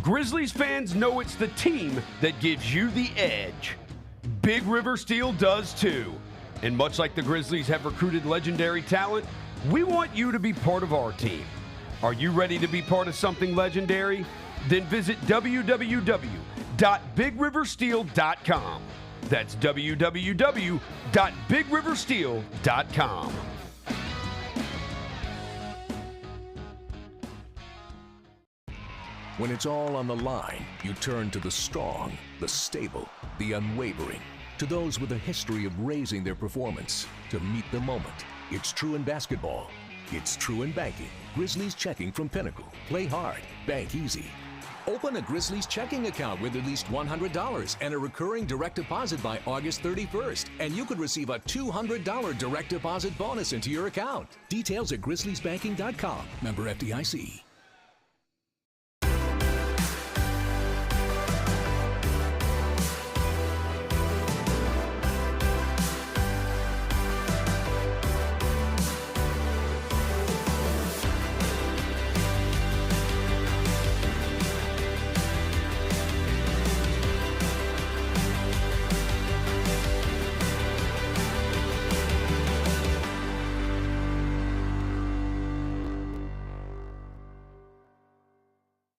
Grizzlies fans know it's the team that gives you the edge. Big River Steel does too. And much like the Grizzlies have recruited legendary talent, we want you to be part of our team. Are you ready to be part of something legendary? Then visit www.bigriversteel.com. That's www.bigriversteel.com. When it's all on the line, you turn to the strong, the stable, the unwavering. To those with a history of raising their performance, to meet the moment. It's true in basketball. It's true in banking. Grizzlies Checking from Pinnacle. Play hard, bank easy. Open a Grizzlies checking account with at least $100 and a recurring direct deposit by August 31st. And you could receive a $200 direct deposit bonus into your account. Details at grizzliesbanking.com. Member FDIC.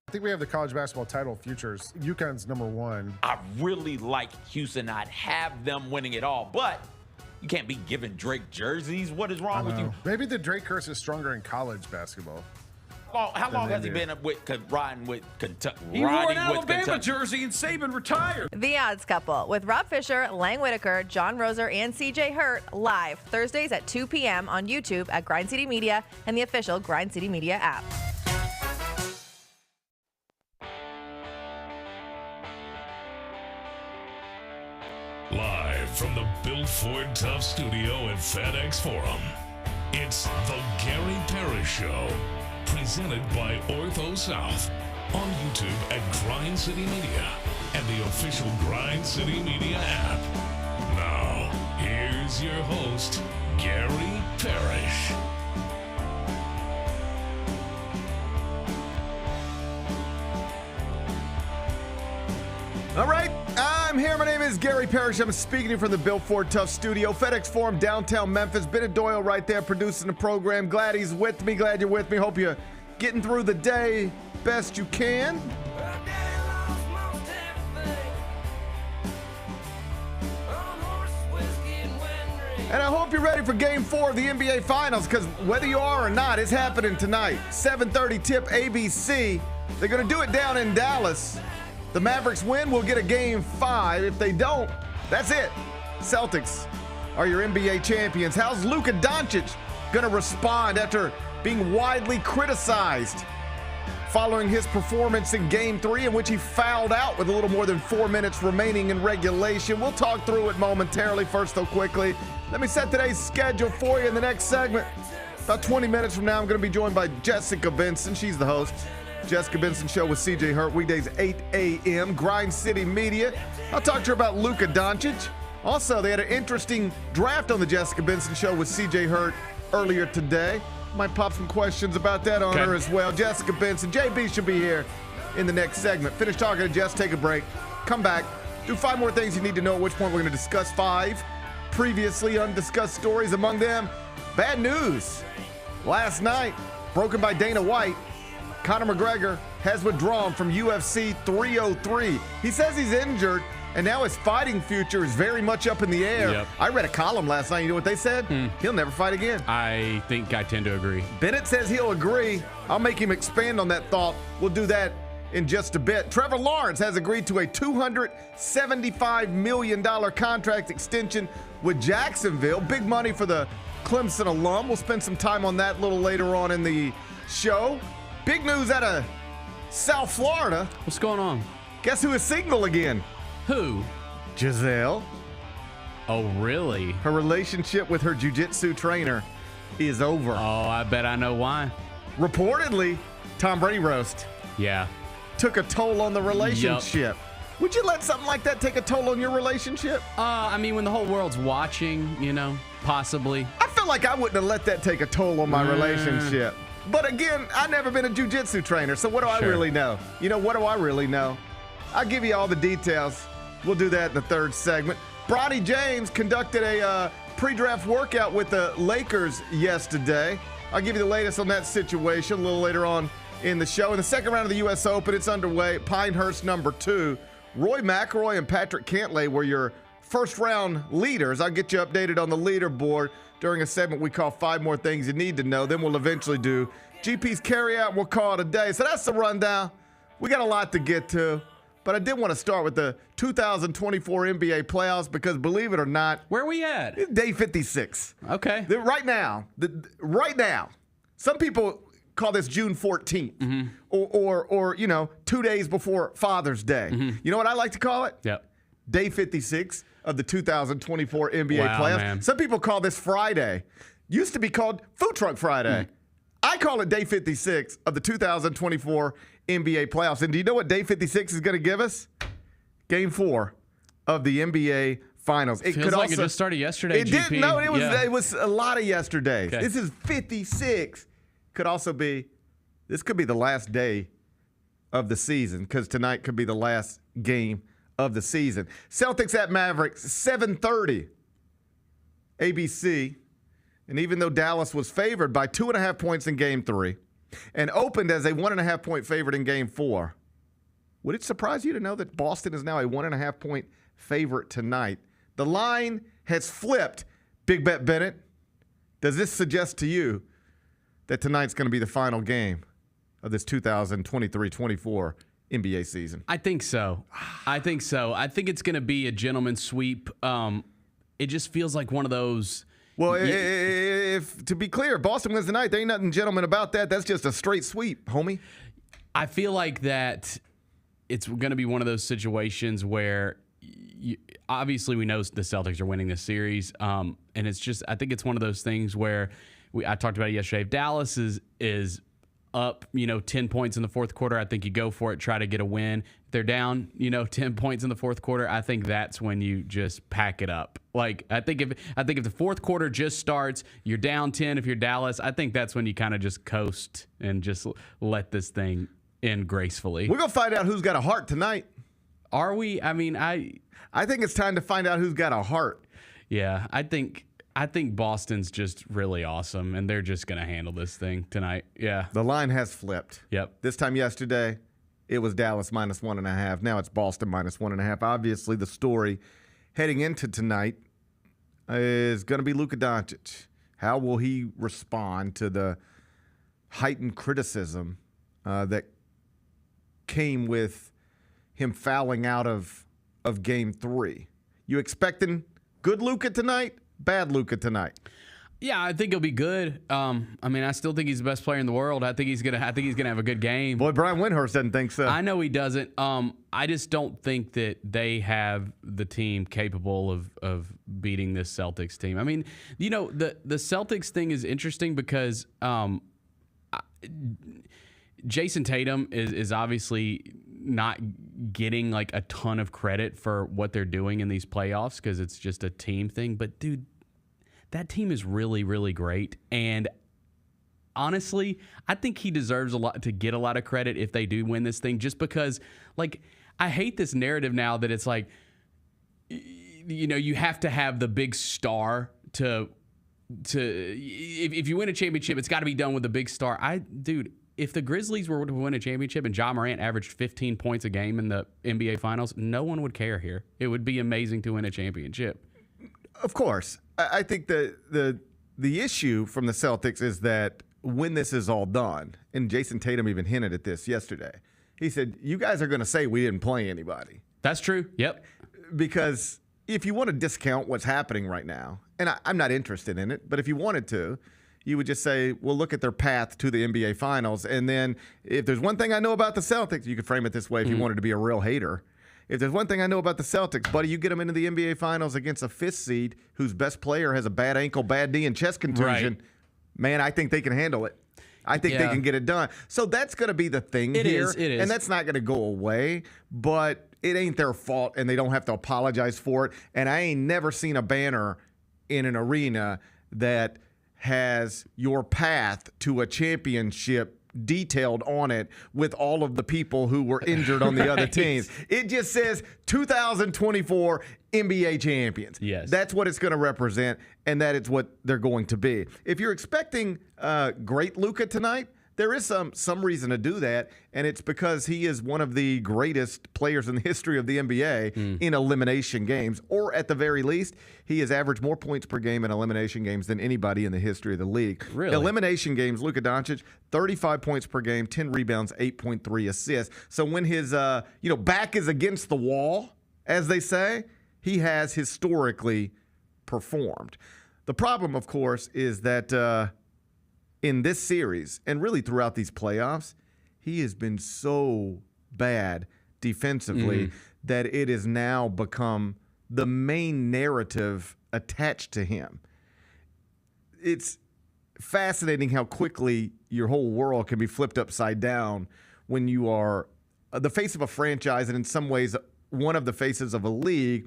I think we have the college basketball title futures. UConn's number one. I really like Houston. I'd have them winning it all, but you can't be giving Drake jerseys. What is wrong with you? Maybe the Drake curse is stronger in college basketball. How long has he been riding with Kentucky? He wore an Alabama jersey and Saban retired. The Odds Couple with Rob Fisher, Lang Whitaker, John Roser, and CJ Hurt live Thursdays at 2 p.m. on YouTube at Grind City Media and the official Grind City Media app. Live from the Built Ford Tough Studio at FedEx Forum, it's the Gary Parrish Show, presented by Ortho South, on YouTube at Grind City Media and the official Grind City Media app. Now, here's your host, Gary Parrish. All right, I'm here. My name is Gary Parrish. I'm speaking to you from the Built Ford Tough Studio, FedEx Forum, downtown Memphis. Bennett Doyle right there producing the program. Glad he's with me. Glad you're with me. Hope you're getting through the day best you can. And I hope you're ready for Game 4 of the NBA Finals, because whether you are or not, it's happening tonight. 7:30 tip ABC. They're going to do it down in Dallas. The Mavericks win, we'll get a Game 5. If they don't, that's it. Celtics are your NBA champions. How's Luka Doncic going to respond after being widely criticized following his performance in Game 3, in which he fouled out with a little more than 4 minutes remaining in regulation? We'll talk through it momentarily. First, though, quickly, let me set today's schedule for you in the next segment. About 20 minutes from now, I'm going to be joined by Jessica Benson. She's the host. Jessica Benson Show with CJ Hurt, weekdays 8 a.m., Grind City Media. I'll talk to her about Luka Doncic. Also, they had an interesting draft on the Jessica Benson Show with CJ Hurt earlier today. Might pop some questions about that on her as well. Jessica Benson, JB should be here in the next segment. Finish talking to Jess, take a break, come back, do 5 more things you need to know, at which point we're going to discuss 5 previously undiscussed stories. Among them, bad news. Last night, broken by Dana White, Conor McGregor has withdrawn from UFC 303. He says he's injured, and now his fighting future is very much up in the air. Yep. I read a column last night. You know what they said? He'll never fight again. I think I tend to agree. Bennett says he'll agree. I'll make him expand on that thought. We'll do that in just a bit. Trevor Lawrence has agreed to a $275 million contract extension with Jacksonville. Big money for the Clemson alum. We'll spend some time on that a little later on in the show. Big news out of South Florida. What's going on? Guess who is single again? Who? Gisele. Oh, really? Her relationship with her jiu-jitsu trainer is over. Oh, I bet I know why. Reportedly, Tom Brady Roast. Yeah. Took a toll on the relationship. Yep. Would you let something like that take a toll on your relationship? I mean, when the whole world's watching, possibly. I feel like I wouldn't have let that take a toll on my relationship. But again, I've never been a jiu-jitsu trainer, so what do I Sure. really know? What do I really know? I'll give you all the details. We'll do that in the third segment. Bronny James conducted a pre-draft workout with the Lakers yesterday. I'll give you the latest on that situation a little later on in the show. In the second round of the U.S. Open, it's underway. Pinehurst #2. Roy McIlroy and Patrick Cantlay were your first-round leaders. I'll get you updated on the leaderboard during a segment we call 5 More Things You Need to Know. Then we'll eventually do GP's carryout, and we'll call it a day. So that's the rundown. We got a lot to get to, but I did want to start with the 2024 NBA playoffs because, believe it or not, Where are we at? it's day 56. Okay. Right now, some people call this June 14th or 2 days before Father's Day. You know what I like to call it? Yep. Day 56 of the 2024 NBA Wow, playoffs. man. Some people call this Friday. Used to be called Food Truck Friday. I call it Day 56 of the 2024 NBA playoffs. And do you know what Day 56 is going to give us? Game 4 of the NBA Finals. It Feels like it just started yesterday, It GP. didn't. No, Yeah. it was a lot of yesterdays. Okay. This is 56. This could be the last day of the season because tonight could be the last game of the season. Celtics at Mavericks, 7:30 ABC. And even though Dallas was favored by 2.5 points in Game 3 and opened as a 1.5 point favorite in Game 4, would it surprise you to know that Boston is now a 1.5 point favorite tonight? The line has flipped. Big Bet Bennett, does this suggest to you that tonight's going to be the final game of this 2023-24 NBA season? I think so. I think it's going to be a gentleman's sweep. It just feels like one of those. Well, if to be clear, Boston wins tonight. There ain't nothing gentleman about that. That's just a straight sweep, homie. I feel like that it's going to be one of those situations where obviously we know the Celtics are winning this series. And it's just, I think it's one of those things where I talked about it yesterday. If Dallas is up, 10 points in the fourth quarter, I think you go for it, try to get a win. If they're down, 10 points in the fourth quarter, I think that's when you just pack it up. Like, I think if the fourth quarter just starts, you're down 10 if you're Dallas, I think that's when you kind of just coast and just let this thing end gracefully. We're going to find out who's got a heart tonight. Are we? I mean, I think it's time to find out who's got a heart. Yeah, I think Boston's just really awesome, and they're just going to handle this thing tonight. Yeah. The line has flipped. Yep. This time yesterday, it was Dallas minus 1.5. Now it's Boston minus 1.5. Obviously, the story heading into tonight is going to be Luka Doncic. How will he respond to the heightened criticism that came with him fouling out of Game 3? You expecting good Luka tonight? Bad Luka tonight? Yeah, I think he'll be good. I still think he's the best player in the world. I think he's gonna have a good game. Boy, Brian Windhorst doesn't think so. I know he doesn't. I just don't think that they have the team capable of beating this Celtics team. I mean, the Celtics thing is interesting because Jason Tatum is obviously not getting like a ton of credit for what they're doing in these playoffs because it's just a team thing. But dude, that team is really, really great. And honestly, I think he deserves to get a lot of credit if they do win this thing, just because, like, I hate this narrative now that it's like, you have to have the big star to if you win a championship, it's got to be done with the big star. If the Grizzlies were to win a championship and Ja Morant averaged 15 points a game in the NBA Finals, no one would care here. It would be amazing to win a championship. Of course. I think the issue from the Celtics is that when this is all done, and Jason Tatum even hinted at this yesterday, he said, you guys are going to say we didn't play anybody. That's true. Yep. Because if you want to discount what's happening right now, and I'm not interested in it, but if you wanted to, you would just say, well, look at their path to the NBA Finals. And then if there's one thing I know about the Celtics, you could frame it this way if you wanted to be a real hater. If there's one thing I know about the Celtics, buddy, you get them into the NBA Finals against a fifth seed whose best player has a bad ankle, bad knee, and chest contusion. Right. Man, I think they can handle it. I think they can get it done. So that's going to be the thing here. It is. And that's not going to go away. But it ain't their fault, and they don't have to apologize for it. And I ain't never seen a banner in an arena that has your path to a championship detailed on it with all of the people who were injured on the other teams. It just says 2024 NBA champions. Yes. That's what it's going to represent, and that is what they're going to be. If you're expecting great Luka tonight, there is some reason to do that, and it's because he is one of the greatest players in the history of the NBA in elimination games, or at the very least, he has averaged more points per game in elimination games than anybody in the history of the league. Really? Elimination games, Luka Doncic, 35 points per game, 10 rebounds, 8.3 assists. So when his back is against the wall, as they say, he has historically performed. The problem, of course, is that in this series, and really throughout these playoffs, he has been so bad defensively that it has now become the main narrative attached to him. It's fascinating how quickly your whole world can be flipped upside down when you are the face of a franchise and in some ways one of the faces of a league,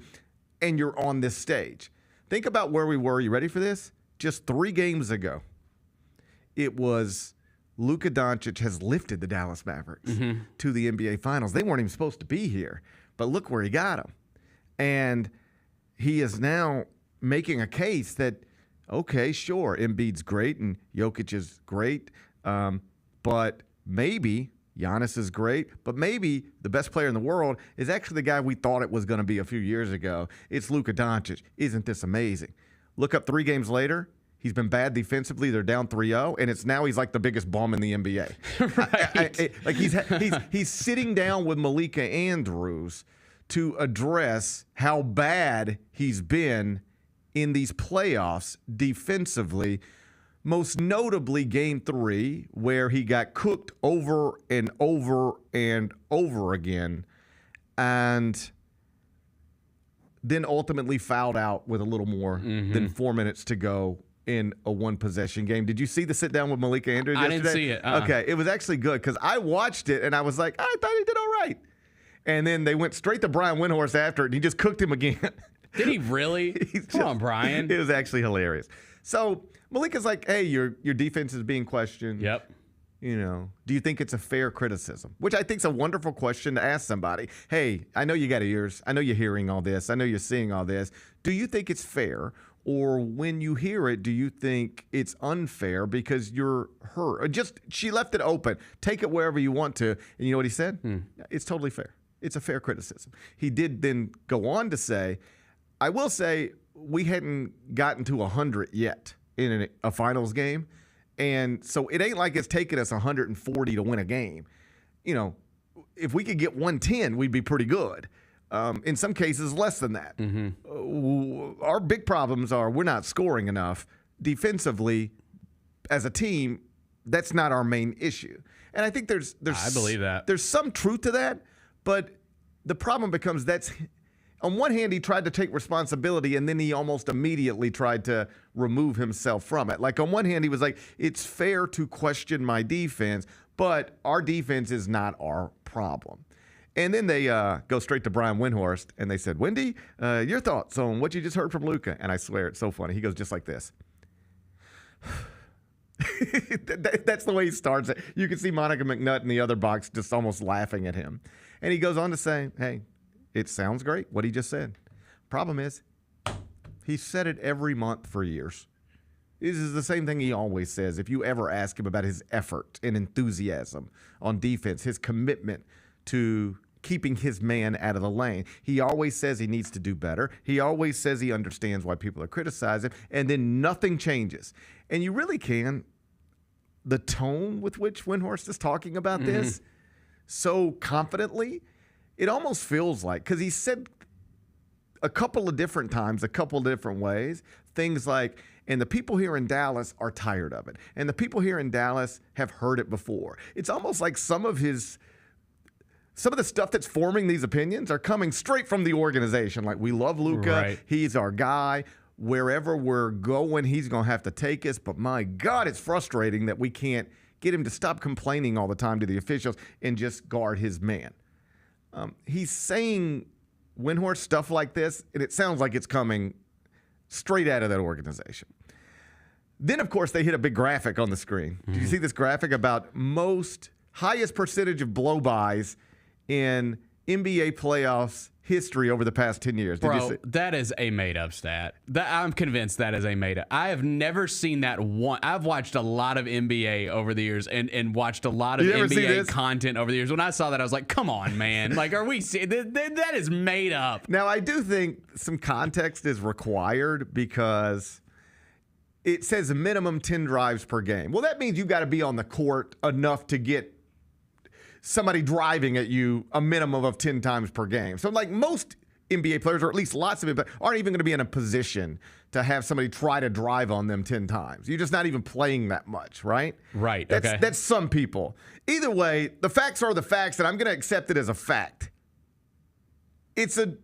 and you're on this stage. Think about where we were. You ready for this? Just 3 games ago. It was Luka Doncic has lifted the Dallas Mavericks to the NBA Finals. They weren't even supposed to be here, but look where he got them. And he is now making a case that, okay, sure, Embiid's great and Jokic is great, but maybe Giannis is great, but maybe the best player in the world is actually the guy we thought it was going to be a few years ago. It's Luka Doncic. Isn't this amazing? Look up 3 games later. He's been bad defensively. They're down 3-0, and it's now he's like the biggest bum in the NBA. Right. He's sitting down with Malika Andrews to address how bad he's been in these playoffs defensively, most notably Game 3, where he got cooked over and over and over again, and then ultimately fouled out with a little more than 4 minutes to go in a 1-possession game. Did you see the sit down with Malika Andrews yesterday? I didn't see it. Okay, it was actually good because I watched it and I was like, I thought he did all right. And then they went straight to Brian Windhorst after it and he just cooked him again. Did he really? Come on, Brian. It was actually hilarious. So Malika's like, hey, your defense is being questioned. Yep. Do you think it's a fair criticism? Which I think is a wonderful question to ask somebody. Hey, I know you got ears. I know you're hearing all this. I know you're seeing all this. Do you think it's fair? Or when you hear it, do you think it's unfair because you're her? She left it open. Take it wherever you want to. And you know what he said? It's totally fair. It's a fair criticism. He did then go on to say, I will say we hadn't gotten to 100 yet in a finals game. And so it ain't like it's taken us 140 to win a game. If we could get 110, we'd be pretty good. In some cases, less than that. Our big problems are we're not scoring enough. Defensively, as a team, that's not our main issue. And I think there's I believe that. There's some truth to that, but the problem becomes that's on one hand, he tried to take responsibility, and then he almost immediately tried to remove himself from it. Like on one hand, he was like, it's fair to question my defense, but our defense is not our problem. And then they go straight to Brian Windhorst, and they said, Wendy, your thoughts on what you just heard from Luka? And I swear, it's so funny. He goes just like this. That's the way he starts it. You can see Monica McNutt in the other box just almost laughing at him. And he goes on to say, hey, it sounds great, what he just said. Problem is, he said it every month for years. This is the same thing he always says. If you ever ask him about his effort and enthusiasm on defense, his commitment to keeping his man out of the lane. He always says he needs to do better. He always says he understands why people are criticizing, and then nothing changes. And you really can. The tone with which Windhorst is talking about this so confidently, it almost feels like, because he said a couple of different times, a couple of different ways, things like, and the people here in Dallas are tired of it. And the people here in Dallas have heard it before. It's almost like some of the stuff that's forming these opinions are coming straight from the organization. Like, we love Luka. Right. He's our guy. Wherever we're going, he's going to have to take us. But my God, it's frustrating that we can't get him to stop complaining all the time to the officials and just guard his man. He's saying Windhorst stuff like this, and it sounds like it's coming straight out of that organization. Then, of course, they hit a big graphic on the screen. Did you see this graphic about highest percentage of blow-bys in NBA playoffs history over the past 10 years? Did you Bro, see? that is a made-up stat. I'm convinced that is a made-up. I have never seen that one. I've watched a lot of NBA over the years and watched a lot of You ever see NBA this? content over the years. When I saw that, I was like, come on, man. Like, are we seeing that is made up. Now, I do think some context is required because it says a minimum 10 drives per game. Well, that means you've got to be on the court enough to get somebody driving at you a minimum of 10 times per game. So, like, most NBA players, or at least lots of it, aren't even going to be in a position to have somebody try to drive on them 10 times. You're just not even playing that much, right? Right, okay. That's some people. Either way, the facts are the facts, and I'm going to accept it as a fact. It's an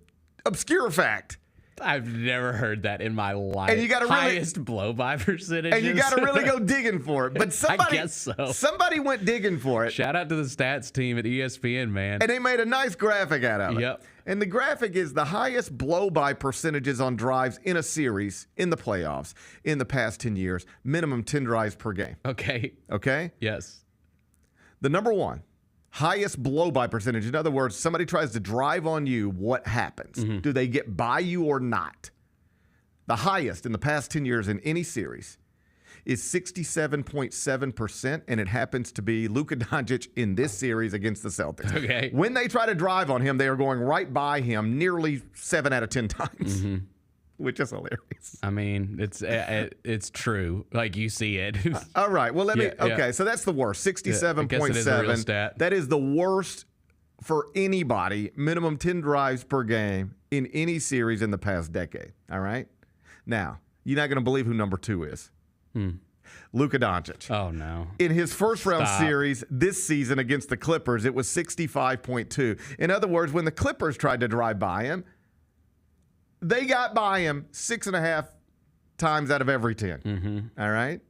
obscure fact. I've never heard that in my life. And you got to highest blow-by percentage. And you got to really go digging for it. But somebody, I guess so. Somebody went digging for it. Shout out to the stats team at ESPN, man. And they made a nice graphic out of it. Yep. And the graphic is the highest blow-by percentages on drives in a series in the playoffs in the past 10 years. Minimum 10 drives per game. Okay. Okay? Yes. The number one, highest blow-by percentage. In other words, somebody tries to drive on you, what happens? Mm-hmm. Do they get by you or not? The highest in the past 10 years in any series is 67.7%, and it happens to be Luka Doncic in this series against the Celtics. Okay. When they try to drive on him, they are going right by him nearly 7 out of 10 times, which is hilarious. I mean, it's true. Like, you see it. All right. Well, Yeah. Okay, so that's the worst. 67.7. I guess it is a real stat. That is the worst for anybody. Minimum 10 drives per game in any series in the past decade. All right? Now, you're not going to believe who number 2 is. Luka Doncic. Oh, no. In his first round Stop. series this season against the Clippers, it was 65.2. In other words, when the Clippers tried to drive by him, they got by him 6.5 times out of every 10. All right?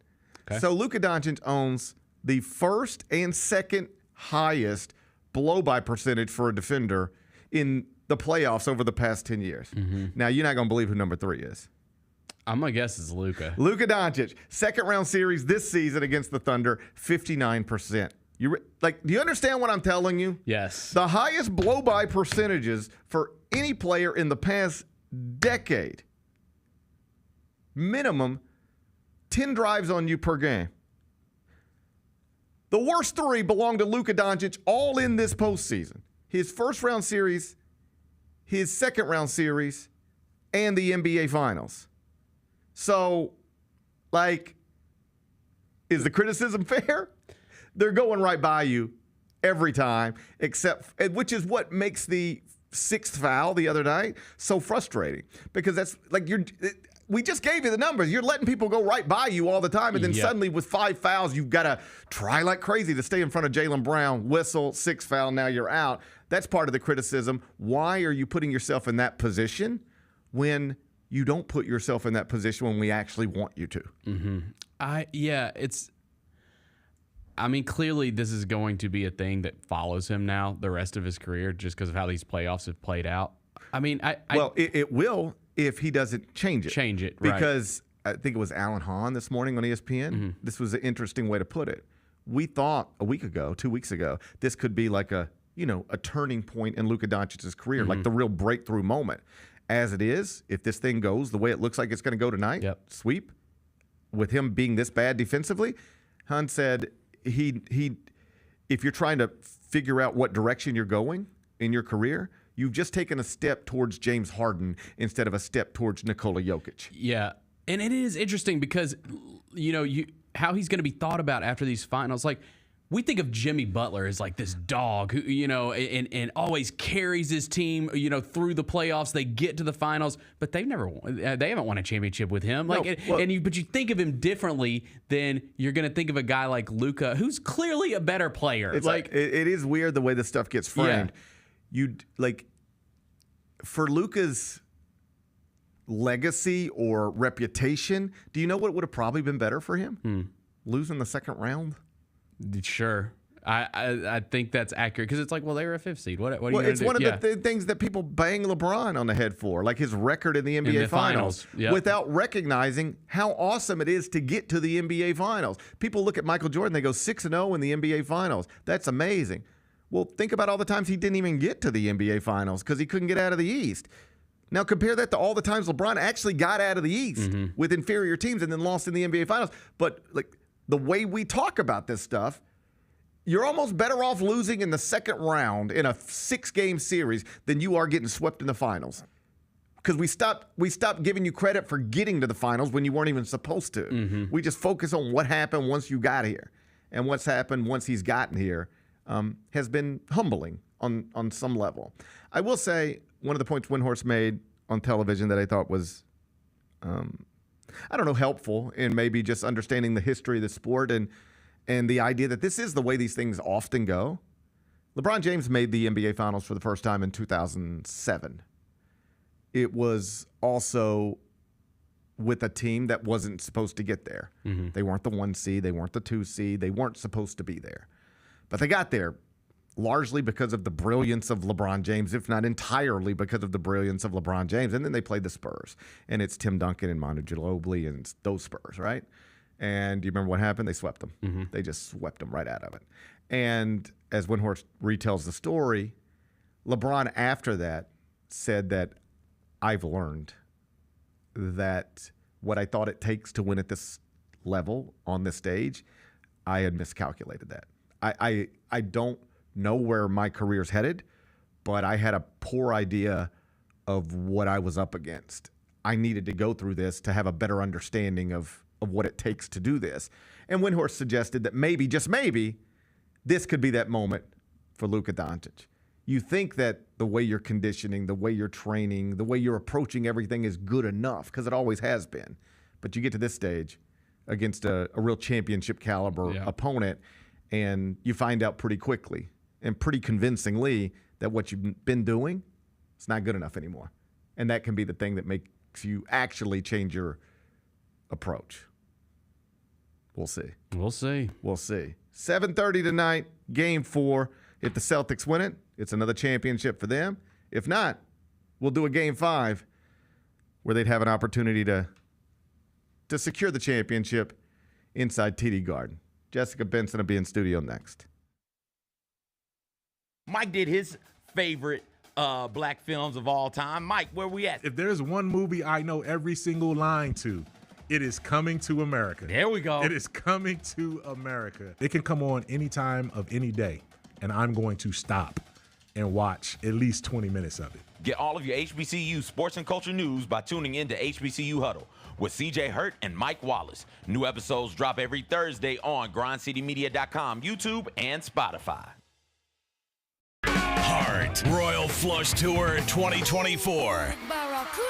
Okay. So Luka Doncic owns the first and second highest blow-by percentage for a defender in the playoffs over the past 10 years. Now, you're not going to believe who number 3 is. I'm going to guess it's Luka. Luka Doncic, second round series this season against the Thunder, 59%. Do you understand what I'm telling you? Yes. The highest blow-by percentages for any player in the past decade. Minimum 10 drives on you per game. The worst 3 belong to Luka Doncic, all in this postseason. His first round series, his second round series, and the NBA Finals. So, is the criticism fair? They're going right by you every time, which is what makes the 6th foul the other night so frustrating. Because that's we just gave you the numbers. You're letting people go right by you all the time, and then suddenly with 5 fouls, you've got to try like crazy to stay in front of Jaylen Brown. Whistle, 6th foul, now you're out. That's part of the criticism. Why are you putting yourself in that position when you don't put yourself in that position when we actually want you to? Clearly this is going to be a thing that follows him now the rest of his career just because of how these playoffs have played out. It will if he doesn't change it. Right. Because I think it was Alan Hahn this morning on ESPN. This was an interesting way to put it. We thought 2 weeks ago, this could be like a turning point in Luka Doncic's career, like the real breakthrough moment. As it is, if this thing goes the way it looks like it's going to go tonight, sweep, with him being this bad defensively, Hahn said if you're trying to figure out what direction you're going in your career, you've just taken a step towards James Harden instead of a step towards Nikola Jokic. Yeah, and it is interesting because, how he's going to be thought about after these finals. Like, we think of Jimmy Butler as like this dog who, and always carries his team, through the playoffs. They get to the finals, but they haven't won a championship with him. But you think of him differently than you're going to think of a guy like Luka, who's clearly a better player. It is weird the way this stuff gets framed. For Luka's legacy or reputation, do you know what would have probably been better for him? Losing the second round. Sure. I think that's accurate because it's like, well, they were a 5th seed. What are you It's do? one of the things that people bang LeBron on the head for, like his record in the NBA Finals, yep. without recognizing how awesome it is to get to the NBA Finals. People look at Michael Jordan, they go 6-0 in the NBA Finals. That's amazing. Well, think about all the times he didn't even get to the NBA Finals because he couldn't get out of the East. Now compare that to all the times LeBron actually got out of the East with inferior teams and then lost in the NBA Finals. But like the way we talk about this stuff, you're almost better off losing in the second round in a 6-game series than you are getting swept in the finals. Because we stopped giving you credit for getting to the finals when you weren't even supposed to. We just focus on what happened once you got here. And what's happened once he's gotten here has been humbling on some level. I will say one of the points Windhorst made on television that I thought was, helpful in maybe just understanding the history of the sport and the idea that this is the way these things often go. LeBron James made the NBA Finals for the first time in 2007. It was also with a team that wasn't supposed to get there. They weren't the 1 seed. They weren't the 2 seed. They weren't supposed to be there. But they got there largely because of the brilliance of LeBron James, if not entirely because of the brilliance of LeBron James. And then they played the Spurs. And it's Tim Duncan and Manu Ginobili and it's those Spurs, right? And do you remember what happened? They swept them. They just swept them right out of it. And as Windhorst retells the story, LeBron after that said that I've learned that what I thought it takes to win at this level on this stage, I had miscalculated that. I don't know where my career's headed, but I had a poor idea of what I was up against. I needed to go through this to have a better understanding of what it takes to do this. And Windhorst suggested that maybe, just maybe, this could be that moment for Luka Doncic. You think that the way you're conditioning, the way you're training, the way you're approaching everything is good enough, because it always has been. But you get to this stage against a real championship caliber opponent, and you find out pretty quickly and pretty convincingly that what you've been doing, it's not good enough anymore. And that can be the thing that makes you actually change your approach. We'll see. We'll see. We'll see. 7:30 tonight, Game 4. If the Celtics win it, it's another championship for them. If not, we'll do a Game 5 where they'd have an opportunity to secure the championship inside TD Garden. Jessica Benson will be in studio next. Mike did his favorite black films of all time. Mike, where we at? If there's one movie I know every single line to, it is Coming to America. There we go. It is Coming to America. It can come on any time of any day, and I'm going to stop and watch at least 20 minutes of it. Get all of your HBCU sports and culture news by tuning in to HBCU Huddle with CJ Hurt and Mike Wallace. New episodes drop every Thursday on grindcitymedia.com, YouTube, and Spotify. Heart Royal Flush Tour 2024.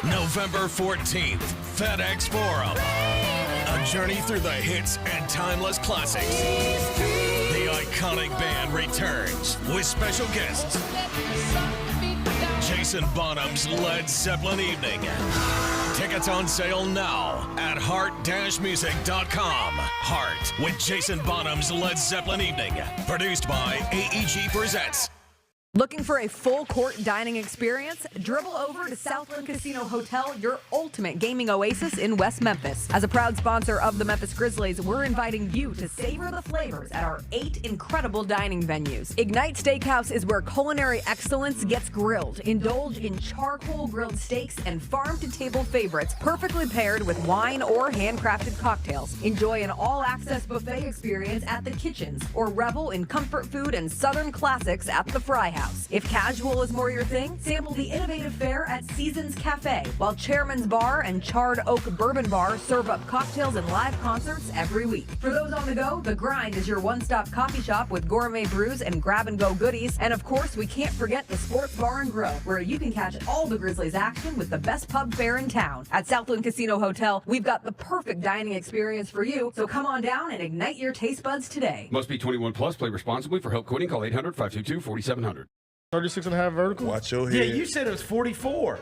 November 14th, FedEx Forum. A journey through the hits and timeless classics. The iconic band returns with special guests. Jason Bonham's Led Zeppelin Evening. Tickets on sale now at heart-music.com. Heart with Jason Bonham's Led Zeppelin Evening. Produced by AEG Presents. Looking for a full court dining experience? Dribble over to Southland Casino Hotel, your ultimate gaming oasis in West Memphis. As a proud sponsor of the Memphis Grizzlies, we're inviting you to savor the flavors at our 8 incredible dining venues. Ignite Steakhouse is where culinary excellence gets grilled. Indulge in charcoal grilled steaks and farm-to-table favorites perfectly paired with wine or handcrafted cocktails. Enjoy an all-access buffet experience at the kitchens or revel in comfort food and Southern classics at the Fry House. If casual is more your thing, sample the innovative fare at Seasons Cafe, while Chairman's Bar and Charred Oak Bourbon Bar serve up cocktails and live concerts every week. For those on the go, The Grind is your one-stop coffee shop with gourmet brews and grab-and-go goodies. And of course, we can't forget the Sports Bar and Grill, where you can catch all the Grizzlies action with the best pub fare in town. At Southland Casino Hotel, we've got the perfect dining experience for you, so come on down and ignite your taste buds today. Must be 21 plus. Play responsibly. For help quitting, call 800-522-4700. 36.5 vertical. Watch your head. Yeah, you said it was 44.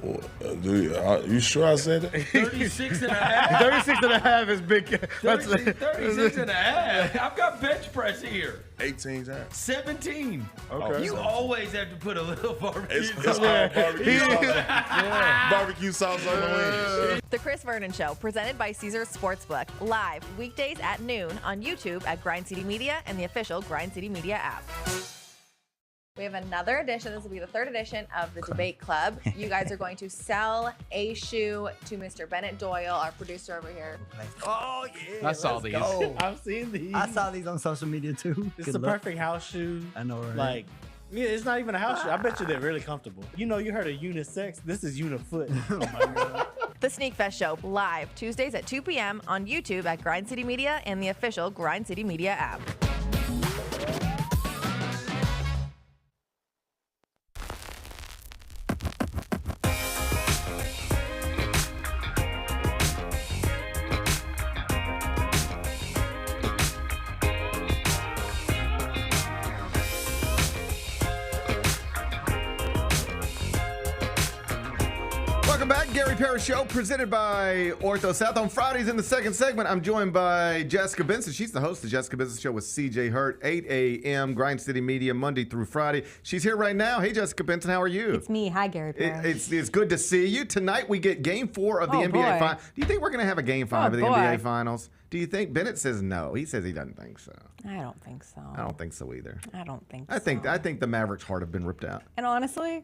You sure I said that? 36 and a half. 36 and a half is big. 36 and a half. I've got bench press here. 18 times. 17. Okay. You always have to put a little barbecue It's sauce. all barbecue sauce. Barbecue sauce on the wings. The Chris Vernon Show, presented by Caesars Sportsbook, live weekdays at noon on YouTube at Grind City Media and the official Grind City Media app. We have another edition. This will be the third edition of the Debate Club. You guys are going to sell a shoe to Mr. Bennett Doyle, our producer over here. Oh, yeah. I saw these. I've seen these. I saw these on social media too. It's the perfect house shoe. I know, right? Like, yeah, it's not even a house shoe. I bet you they're really comfortable. You know, you heard of unisex. This is unifoot. Oh, my God. The Sneak Fest Show, live Tuesdays at 2 p.m. on YouTube at Grind City Media and the official Grind City Media app. Welcome back, Gary Parrish Show, presented by Ortho South. On Fridays in the second segment, I'm joined by Jessica Benson. She's the host of the Jessica Benson Show with CJ Hurt, 8 a.m., Grind City Media, Monday through Friday. She's here right now. Hey, Jessica Benson, how are you? It's me. Hi, Gary Parrish. It's good to see you. Tonight, we get Game 4 of the NBA Finals. Do you think we're going to have a Game 5 of the NBA Finals? Do you think? Bennett says no. He says he doesn't think so. I don't think so. I don't think so either. I don't think I think the Mavericks' heart have been ripped out. And honestly,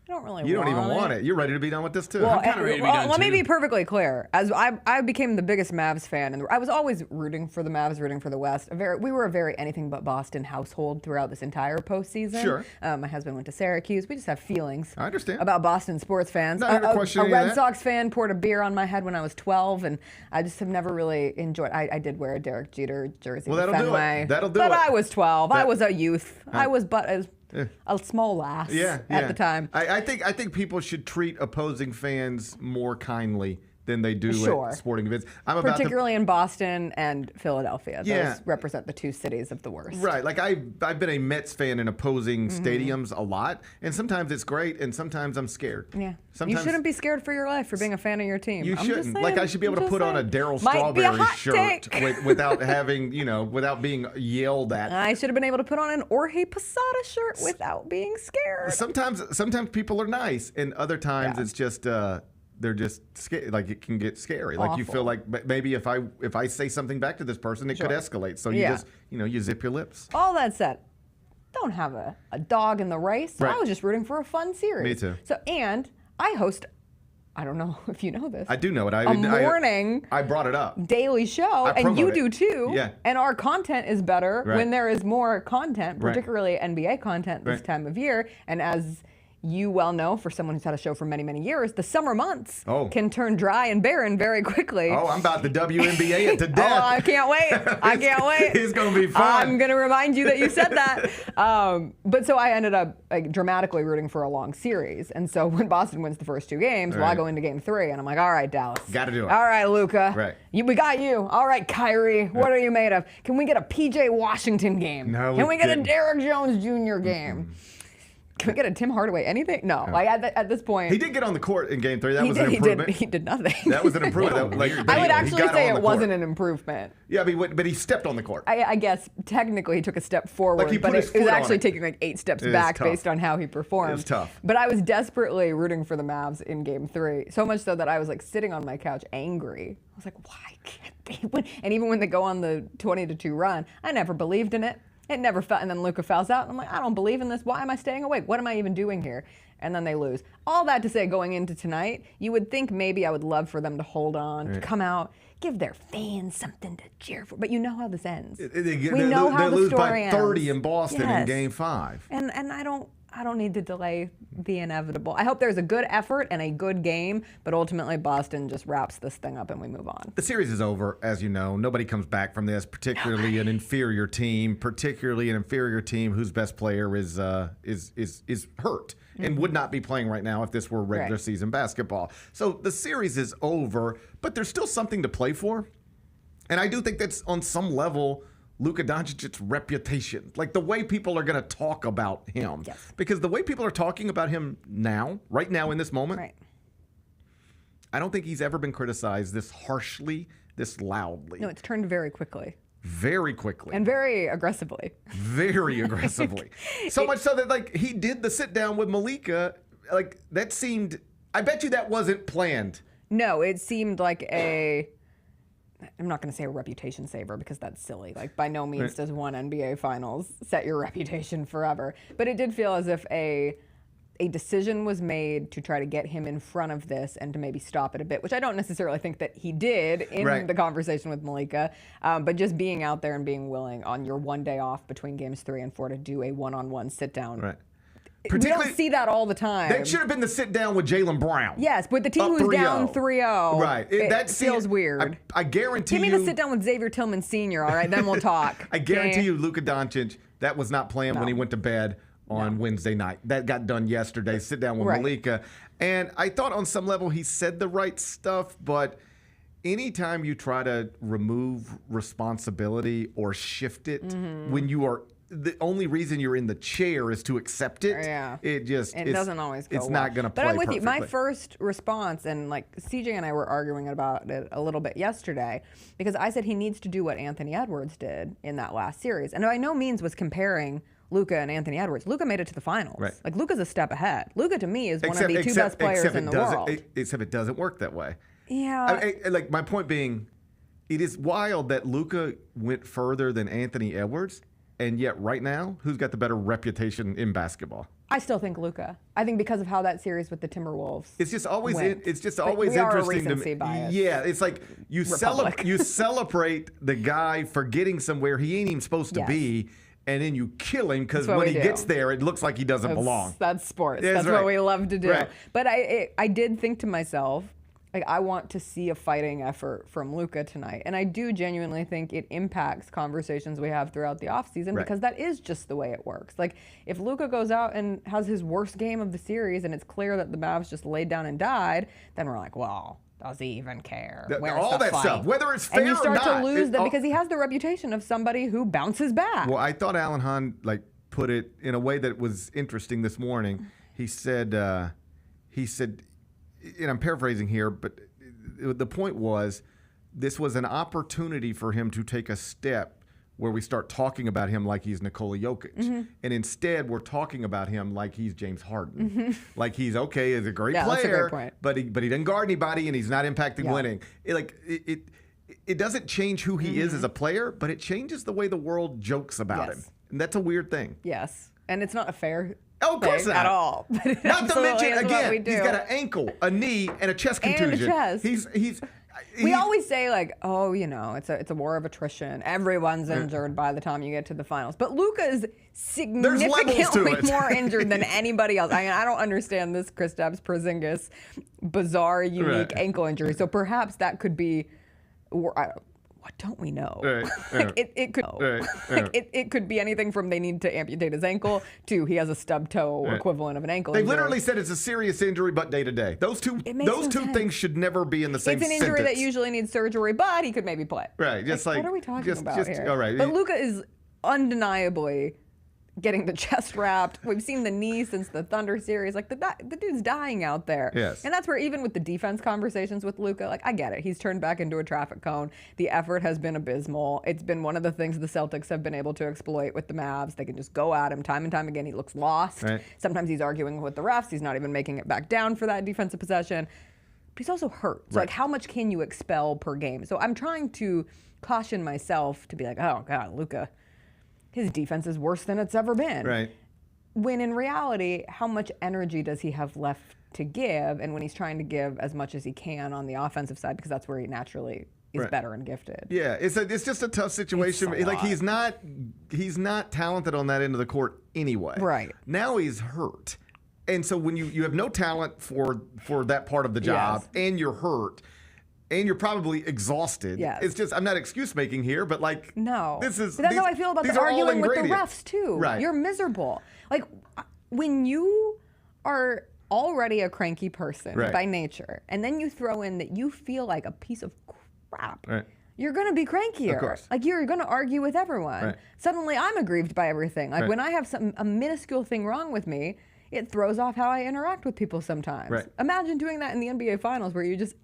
I don't really You don't even want it. You're ready to be done with this, too. Well, I'm kind of ready to be done, let me too. be perfectly clear. As I became the biggest Mavs fan, and I was always rooting for the Mavs, rooting for the West. We were a very anything but Boston household throughout this entire postseason. Sure. My husband went to Syracuse. We just have feelings. I understand. About Boston sports fans. Not here to question a any of Red that. Sox fan poured a beer on my head when I was 12, and I just have never really enjoyed. I did wear a Derek Jeter jersey. Well, that'll to do it. Fenway, That'll do but it. I was 12. I That- was a youth. I was a small lass at the time. I think people should treat opposing fans more kindly than they do at sporting events. Particularly in Boston and Philadelphia. Yeah. Those represent the two cities of the worst. Right. Like I've been a Mets fan in opposing stadiums a lot, and sometimes it's great, and sometimes I'm scared. Yeah. Sometimes you shouldn't be scared for your life for being a fan of your team. You I'm just shouldn't. saying, Like I should be able to put on a Daryl Might be a Strawberry hot shirt take. without having, without being yelled at. I should have been able to put on an Jorge Posada shirt without being scared. Sometimes people are nice, and other times it's just they're just scared. Like it can get scary. Like you feel like maybe if I say something back to this person, it could escalate. So you just you zip your lips. All that said, don't have a dog in the race. So Right. I was just rooting for a fun series. Me too. So and I host. I don't know if you know this. I do know it. A morning I brought it up. daily show, and promote you it. do too. Yeah. And our content is better Right. when there is more content, Right. particularly NBA content this Right. time of year. And as you well know, for someone who's had a show for many, many years, the summer months can turn dry and barren very quickly. Oh, I'm about to WNBA it to death. Oh, I can't wait. I can't wait. It's going to be fun. I'm going to remind you that you said that. But so I ended up dramatically rooting for a long series. And so when Boston wins the first two games, well, I Right. go into game 3, and I'm like, all right, Dallas. Got to do it. All right, Luka. Right. We got you. All right, Kyrie. What are you made of? Can we get a PJ Washington game? No, Can we get a didn't. Derrick Jones Jr. game? Can we get a Tim Hardaway? Anything? No. Like at this point. He did get on the court in Game 3. That was an improvement. He did nothing. That was an improvement. I would actually say it wasn't an improvement. Yeah, but he stepped on the court. I guess technically he took a step forward, Like he but put his it was foot on actually it. taking like 8 steps It is back tough. based on how he performed. It's tough. But I was desperately rooting for the Mavs in Game 3, so much so that I was like sitting on my couch angry. I was like, why can't they win? And even when they go on the 20-2 run, I never believed in it. It never felt, and then Luka fouls out, and I'm like, I don't believe in this. Why am I staying awake? What am I even doing here? And then they lose. All that to say, going into tonight, you would think maybe I would love for them to hold on, to come out, give their fans something to cheer for. But you know how this ends. We know how the lose story by 30 ends. in Boston in Yes. Game 5. And I don't need to delay the inevitable. I hope there's a good effort and a good game, but ultimately Boston just wraps this thing up and we move on. The series is over, as you know. Nobody comes back from this, particularly an inferior team, whose best player is hurt and would not be playing right now if this were regular season basketball. So the series is over, but there's still something to play for. And I do think that's on some level Luka Doncic's reputation, like the way people are going to talk about him. Yes. Because the way people are talking about him now, right now in this moment, Right. I don't think he's ever been criticized this harshly, this loudly. No, it's turned very quickly. Very quickly. And very aggressively. Very aggressively. So much so that, like, he did the sit down with Malika. Like, that seemed, I bet you that wasn't planned. No, it seemed like I'm not going to say a reputation saver because that's silly. Like, by no means does one NBA Finals set your reputation forever. But it did feel as if a decision was made to try to get him in front of this and to maybe stop it a bit, which I don't necessarily think that he did in the conversation with Malika. But just being out there and being willing on your one day off between games 3 and 4 to do a one-on-one sit down. Right. We don't see that all the time. That should have been the sit down with Jaylen Brown. Yes, but the team who's down 3-0. Right. That feels weird. I guarantee you. you. Give me the sit down with Xavier Tillman Sr., all right? Then we'll talk. I guarantee you, Luka Doncic, that was not planned when he went to bed on Wednesday night. That got done yesterday. Sit down with Malika. And I thought on some level he said the right stuff, but anytime you try to remove responsibility or shift it when you are the only reason you're in the chair is to accept it. Yeah. It doesn't always go It's not going to play But I'm with perfectly. you. My first response, and like CJ and I were arguing about it a little bit yesterday, because I said he needs to do what Anthony Edwards did in that last series. And by no means was comparing Luka and Anthony Edwards. Luka made it to the finals. Right. Like, Luka's a step ahead. Luka, to me, is one of the two best players in the world. Except it doesn't work that way. Yeah. Like, my point being, it is wild that Luka went further than Anthony Edwards, and yet right now, who's got the better reputation in basketball? I still think Luka. I think because of how that series with the Timberwolves It's just always went. it's just But always we are a interesting to recency me. bias. Yeah, it's like you Republic. celebrate the guy for getting somewhere he ain't even supposed to Yes. be, and then you kill him because That's what when we he do. gets there, it looks like he doesn't belong. That's sports. Yeah, that's right. what we love to do. Right. But I did think to myself, like, I want to see a fighting effort from Luka tonight. And I do genuinely think it impacts conversations we have throughout the offseason because that is just the way it works. Like, if Luka goes out and has his worst game of the series and it's clear that the Mavs just laid down and died, then we're like, well, does he even care? Where's all the that fight? stuff, whether it's fair and you start or not, to lose it- that because he has the reputation of somebody who bounces back. Well, I thought Alan Hahn put it in a way that was interesting this morning. He said, and I'm paraphrasing here, but the point was, this was an opportunity for him to take a step where we start talking about him like he's Nikola Jokic. And instead, we're talking about him like he's James Harden. Like he's okay, he's a great Yeah, player, that's a great point. but he doesn't guard anybody and he's not impacting winning. It doesn't change who he is as a player, but it changes the way the world jokes about him. And that's a weird thing. Yes. And it's not a fair of course thing not. at all. But it Not to absolutely mention, is what we again, do. he's got an ankle, a knee, and a chest And a contusion. chest. We always say, like, oh, it's a war of attrition. Everyone's injured by the time you get to the finals. But Luka is significantly more injured than anybody else. I mean, I don't understand this Kristaps Porzingis bizarre, unique ankle injury. So perhaps that could be, what don't we know? It could it could be anything from they need to amputate his ankle to he has a stub toe equivalent of an ankle They injury. literally said it's a serious injury, but day to day. Those two things should never be in the same It's an sentence. injury that usually needs surgery, but he could maybe play. Right, just what are we talking about here? All right. But Luka is undeniably getting the chest wrapped. We've seen the knee since the Thunder series. Like, the dude's dying out there. Yes. And that's where even with the defense conversations with Luka, like, I get it. He's turned back into a traffic cone. The effort has been abysmal. It's been one of the things the Celtics have been able to exploit with the Mavs. They can just go at him time and time again. He looks lost. Right. Sometimes he's arguing with the refs. He's not even making it back down for that defensive possession. But he's also hurt. So, like, how much can you expel per game? So I'm trying to caution myself to be like, oh, God, Luka, his defense is worse than it's ever been. Right. When in reality, how much energy does he have left to give? And when he's trying to give as much as he can on the offensive side, because that's where he naturally is better and gifted. Yeah, it's just a tough situation. It's a Like, lot. he's not talented on that end of the court anyway. Right. Now he's hurt. And so when you have no talent for that part of the job, and you're hurt, and you're probably exhausted. Yes. It's just, I'm not excuse making here, but like, No. this is. But that's how I feel about these the are all arguing with the ingredients. refs, too. Right. You're miserable. Like, when you are already a cranky person Right. by nature, and then you throw in that you feel like a piece of crap. Right. you're going to be crankier. Of course. Like you're going to argue with everyone. Right. Suddenly I'm aggrieved by everything. Like Right. when I have a minuscule thing wrong with me, it throws off how I interact with people sometimes. Right. Imagine doing that in the NBA Finals where you just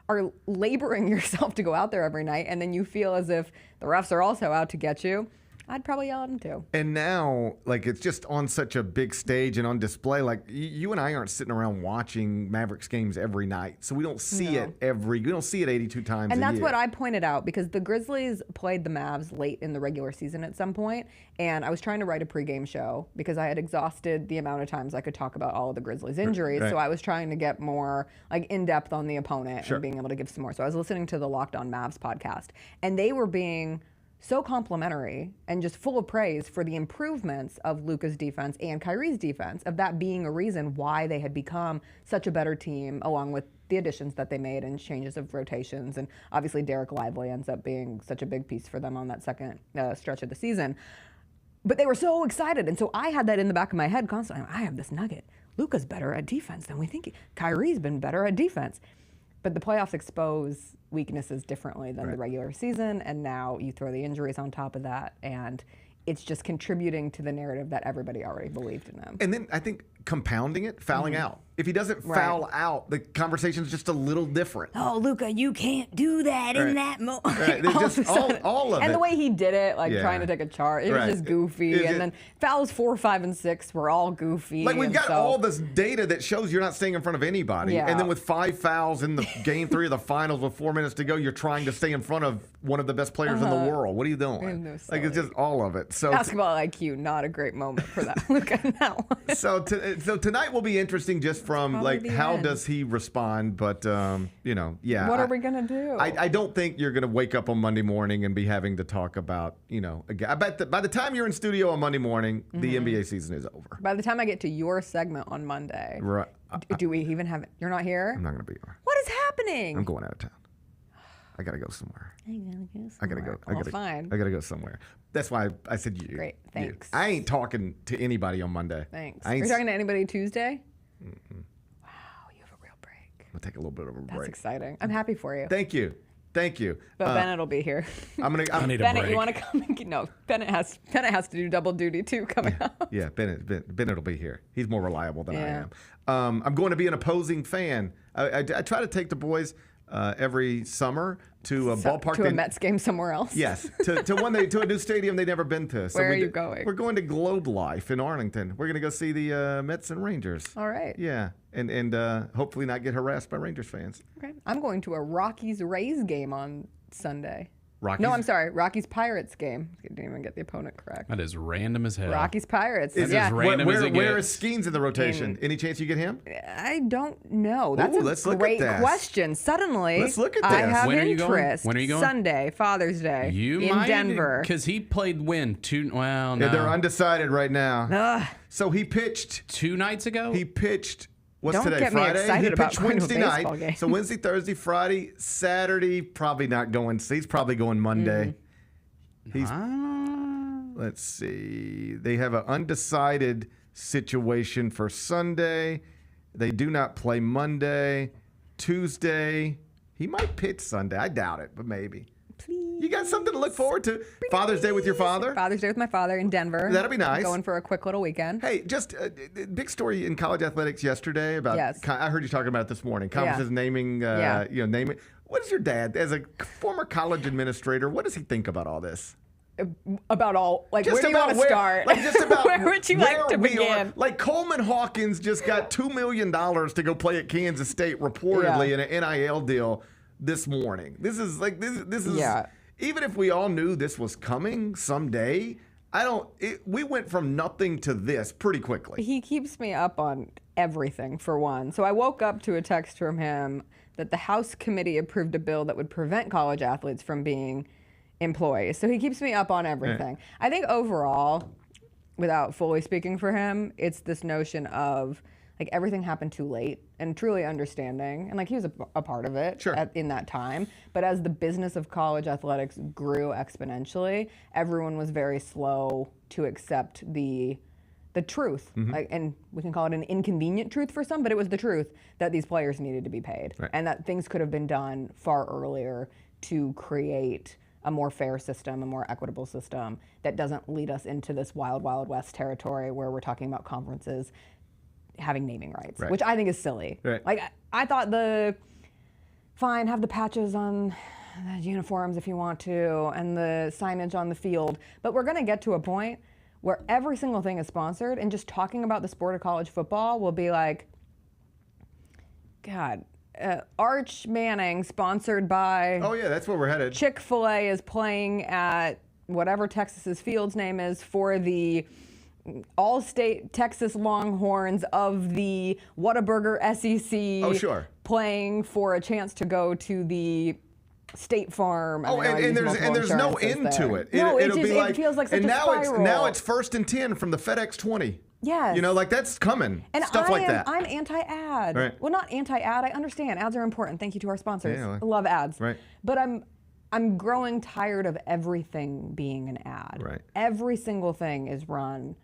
are laboring yourself to go out there every night and then you feel as if the refs are also out to get you. I'd probably yell at them too. And now, like, it's just on such a big stage and on display. Like, you and I aren't sitting around watching Mavericks games every night. So we don't see it we don't see it 82 times And a that's year. what I pointed out because the Grizzlies played the Mavs late in the regular season at some point, and I was trying to write a pregame show because I had exhausted the amount of times I could talk about all of the Grizzlies' injuries. Right. So I was trying to get more like in depth on the opponent Sure. and being able to give some more. So I was listening to the Locked On Mavs podcast, and they were being so complimentary and just full of praise for the improvements of Luka's defense and Kyrie's defense, of that being a reason why they had become such a better team, along with the additions that they made and changes of rotations. And obviously Derek Lively ends up being such a big piece for them on that second stretch of the season. But they were so excited. And so I had that in the back of my head constantly. I have this nugget. Luka's better at defense than we think. Kyrie's been better at defense. But the playoffs expose weaknesses differently than the regular season, and now you throw the injuries on top of that, and it's just contributing to the narrative that everybody already believed in them. And then I think compounding it, fouling out. If he doesn't foul out, the conversation's just a little different. Oh, Luka, you can't do that in that moment. Right. Just all of it. And the way he did it, like Yeah. trying to take a charge, it was just goofy. And then fouls 4, 5, and 6 were all goofy. Like, we've and got so- all this data that shows you're not staying in front of anybody. Yeah. And then with 5 fouls in the game 3 of the finals with 4 minutes to go, you're trying to stay in front of one of the best players in the world. What are you doing? Like, it's just all of it. So Basketball IQ, not a great moment for that. Luka in that one. so tonight will be interesting just from, Probably like, the how end. does he respond? But, yeah. What are we going to do? I don't think you're going to wake up on Monday morning and be having to talk about, again. I bet that by the time you're in studio on Monday morning, the NBA season is over. By the time I get to your segment on Monday, Right. do we even have it? You're not here? I'm not going to be here. What is happening? I'm going out of town. I gotta go somewhere. I gotta go. Well, fine. I gotta go somewhere. That's why I said you. Great, you. thanks. I ain't talking to anybody on Monday. Thanks. I Are ain't you talking to anybody Tuesday? I'll take a little bit of a break. That's exciting. I'm happy for you. Thank you. But Bennett will be here. I need a Bennett, break. you want to come? No, Bennett has to do double duty too coming up. Yeah, Bennett will be here. He's more reliable than I am. I'm going to be an opposing fan. I try to take the boys every summer to a ballpark. To a Mets game somewhere else? Yes, to a new stadium they've never been to. So Where are you going? We're going to Globe Life in Arlington. We're going to go see the Mets and Rangers. All right. Yeah, and hopefully not get harassed by Rangers fans. Okay. I'm going to a Rockies-Rays game on Sunday. Rockies? No, I'm sorry. Rockies-Pirates game. I didn't even get the opponent correct. That is random as hell. Rockies-Pirates. It's as random as it gets. Where is Skeens in the rotation? Any chance you get him? I don't know. That's let's a look at great this. question. Suddenly, Let's look at I this. have When are you going? interest. When are you going? Sunday, Father's Day, in Denver. Because he played when? Well, no. Yeah, they're undecided right now. Ugh. So he pitched 2 nights ago? He pitched. What's Don't today? get me Friday. excited He about pitched going to a Wednesday baseball night. game. So Wednesday, Thursday, Friday, Saturday. Probably not going. He's probably going Monday. He's. Let's see. They have an undecided situation for Sunday. They do not play Monday. Tuesday. He might pitch Sunday. I doubt it, but maybe. Please. You got something to look forward to. Father's Day with your father. Father's Day with my father in Denver. That'll be nice. Going for a quick little weekend. Hey, just big story in college athletics yesterday about. Yes. I heard you talking about it this morning. Conferences naming, naming. What is your dad, as a former college administrator, what does he think about all this? About all, like, Just where do you want to start? Like, just about where would you like to we begin? are. Like, Coleman Hawkins just got $2 million to go play at Kansas State, reportedly in an NIL deal this morning. This is like this is. Even if we all knew this was coming someday, we went from nothing to this pretty quickly. He keeps me up on everything, for one. So I woke up to a text from him that the House committee approved a bill that would prevent college athletes from being employees. So he keeps me up on everything. Right. I think overall, without fully speaking for him, it's this notion of, like, everything happened too late, and truly understanding, and like he was a part of it in that time. But as the business of college athletics grew exponentially, everyone was very slow to accept the truth. Like, and we can call it an inconvenient truth for some, but it was the truth that these players needed to be paid, and that things could have been done far earlier to create a more fair system, a more equitable system that doesn't lead us into this wild, wild west territory where we're talking about conferences having naming rights, which I think is silly. Like, I thought fine, have the patches on the uniforms if you want to, and the signage on the field, but we're going to get to a point where every single thing is sponsored, and just talking about the sport of college football will be like, God, Arch Manning sponsored by... Oh, yeah, that's where we're headed. Chick-fil-A is playing at whatever Texas's field's name is for the All-State Texas Longhorns of the Whataburger SEC. Oh, sure. Playing for a chance to go to the State Farm. Oh, and there's no end to it. No, it'll be like, it feels like such and a now spiral. now it's 1st and 10 from the FedEx 20. Yes. You know, like that's coming. And Stuff like that. I'm anti-ad. Right. Well, not anti-ad. I understand. Ads are important. Thank you to our sponsors. Yeah, I love ads. Right. But I'm growing tired of everything being an ad. Right. Every single thing is run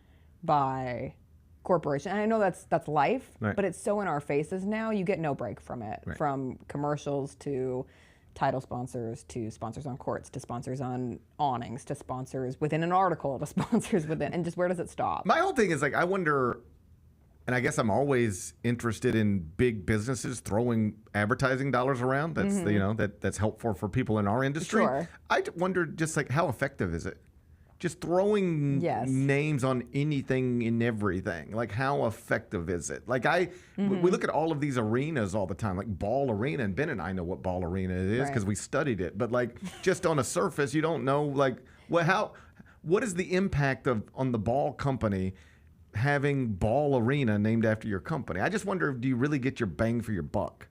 by corporation. And I know that's life, Right. but it's so in our faces now. You get no break from it. Right. From commercials to title sponsors to sponsors on courts to sponsors on awnings to sponsors within an article to sponsors within, and just where does it stop? My whole thing is like, I wonder, and I guess I'm always interested in big businesses throwing advertising dollars around. That's you know, that's helpful for people in our industry. Sure. I wonder just like how effective is it? Just throwing names on anything and everything. Like, how effective is it? Like, we look at all of these arenas all the time, like Ball Arena, and Ben and I know what Ball Arena is because we studied it. But like, just on a surface, you don't know like what is the impact on the ball company having Ball Arena named after your company? I just wonder, do you really get your bang for your buck?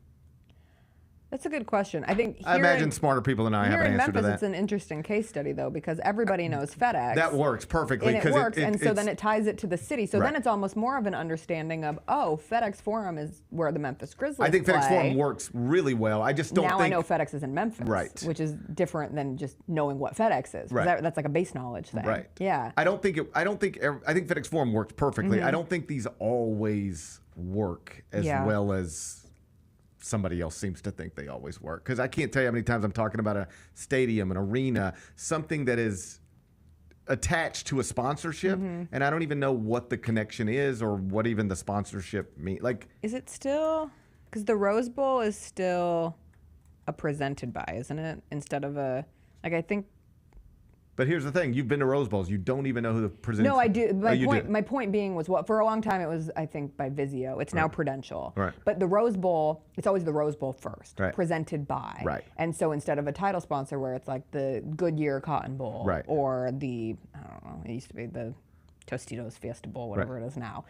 That's a good question. I think I imagine smarter people than I have an answer Memphis, to that. It's an interesting case study, though, because everybody knows FedEx. That works perfectly. And it works, and so then it ties it to the city. So Right. then it's almost more of an understanding of, FedEx Forum is where the Memphis Grizzlies I think FedEx play. Forum works really well. I just don't now think... I know FedEx is in Memphis, Right. which is different than just knowing what FedEx is. Right. That's like a base knowledge thing. Right. Yeah. I think FedEx Forum works perfectly. I don't think these always work as well as somebody else seems to think they always work. Because I can't tell you how many times I'm talking about a stadium, an arena, something that is attached to a sponsorship, and I don't even know what the connection is or what even the sponsorship means. Like, is it still? Because the Rose Bowl is still a presented by, isn't it? Instead of a, like, I think. But here's the thing: you've been to Rose Bowls. You don't even know who the presenter. No, I do. Do. My point being was, for a long time it was, I think, by Vizio. It's now Prudential. Right. But the Rose Bowl, it's always the Rose Bowl first, Right. presented by. Right. And so instead of a title sponsor where it's like the Goodyear Cotton Bowl, Right. or the, I don't know, it used to be the Tostitos Fiesta Bowl, whatever it is now.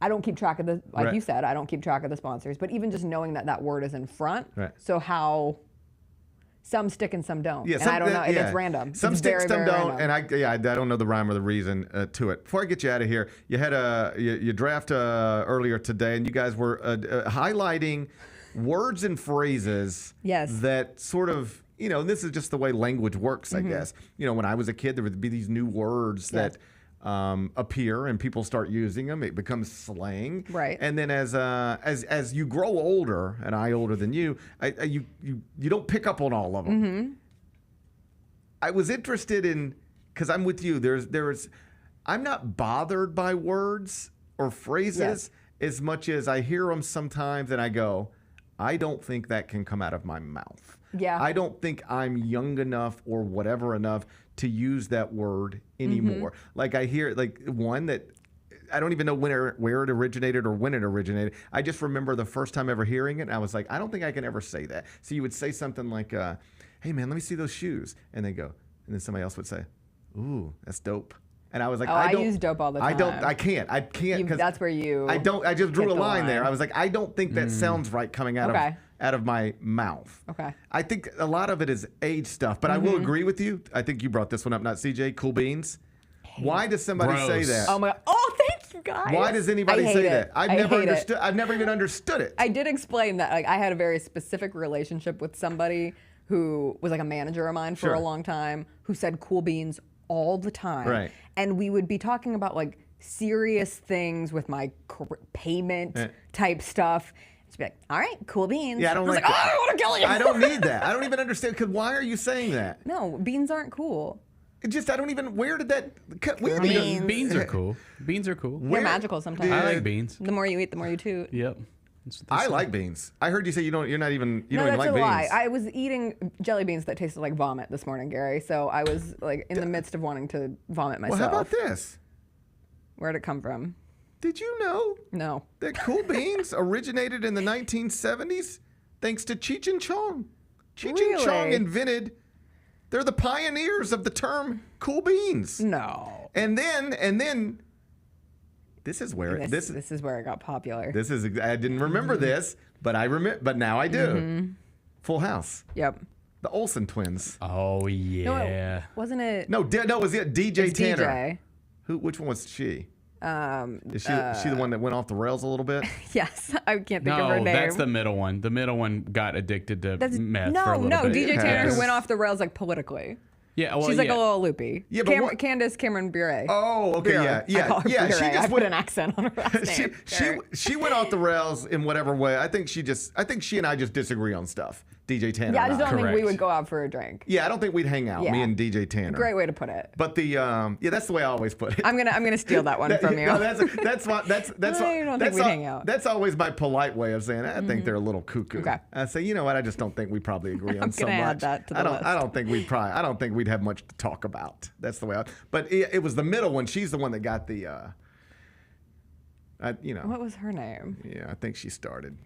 I don't keep track of the, like you said, I don't keep track of the sponsors. But even just knowing that word is in front, so how. Some stick and some don't. Yeah, and I don't know. It's random. Some it's stick, very, some very don't. random. And I don't know the rhyme or the reason to it. Before I get you out of here, you had you draft earlier today, and you guys were highlighting words and phrases that sort of, you know, this is just the way language works, I guess. You know, when I was a kid, there would be these new words that appear and people start using them. It becomes slang. Right. And then as you grow older, and I older than you, you don't pick up on all of them. I was interested in, because I'm with you, I'm not bothered by words or phrases as much as I hear them sometimes and I go, I don't think that can come out of my mouth. Yeah. I don't think I'm young enough or whatever enough to use that word anymore. Like I hear like one that I don't even know where it originated or when it originated. I just remember the first time ever hearing it, and I was like, I don't think I can ever say that. So you would say something like, hey man, let me see those shoes. And they go, and then somebody else would say, ooh, that's dope. And I was like, I use dope all the time. I can't. That's where you. I just drew a line there. I was like, I don't think that sounds right coming out of my mouth. Okay. I think a lot of it is age stuff, but I will agree with you. I think you brought this one up, not CJ. Cool beans. Why does somebody say that? Oh my God. Oh, thank you guys. Why does anybody say that? I've never even understood it. I did explain that. Like, I had a very specific relationship with somebody who was like a manager of mine for a long time, who said cool beans all the time. Right. And we would be talking about like serious things with my payment type stuff. She'd be like, all right, cool beans. Yeah, I don't was like like, oh, I want to kill you. I don't need that. I don't even understand. Because why are you saying that? No, beans aren't cool. It just, I don't even, where did that, Beans are cool. Beans are cool. They're magical sometimes. I like beans. The more you eat, the more you toot. Yep. I like beans. I heard you say you don't even No, like that's a beans. lie. I was eating jelly beans that tasted like vomit this morning, Gary. So I was like in the midst of wanting to vomit myself. Well, how about this? Where'd it come from? Did you know No. that cool beans originated in the 1970s thanks to Cheech and Chong? Cheech and Chong invented, they're the pioneers of the term cool beans. No. And then this is where this is where it got popular. This is, I didn't remember this, but but now I do. Full House. Yep. The Olsen twins. Oh yeah. Wasn't it? No, it was DJ It's Tanner. DJ. Which one was she? Is she she the one that went off the rails a little bit? Yes, I can't think of her No, name. that's the middle one. The middle one got addicted to meth for a little no, bit. DJ Tanner Yes. who went off the rails like politically. Yeah, well, She's like yeah. a little loopy. Yeah, but Candace Cameron Bure. Oh, okay, Bure. yeah. I call her She Bure. I just put an accent on her last name. she went off the rails in whatever way. I think she and I just disagree on stuff. DJ Tanner. Yeah, I just and don't think we would go out for a drink. Yeah, I don't think we'd hang out. Yeah. Me and DJ Tanner. Great way to put it. But yeah, that's the way I always put it. I'm gonna steal that one from you. No, that's I don't think we'd hang out. That's always my polite way of saying I think they're a little cuckoo. Okay. I say, you know what? I just don't think we probably agree on so much. gonna add that to the list. I don't think we'd have much to talk about. That's the way. But it was the middle one. She's the one that got the. What was her name? Yeah, I think she started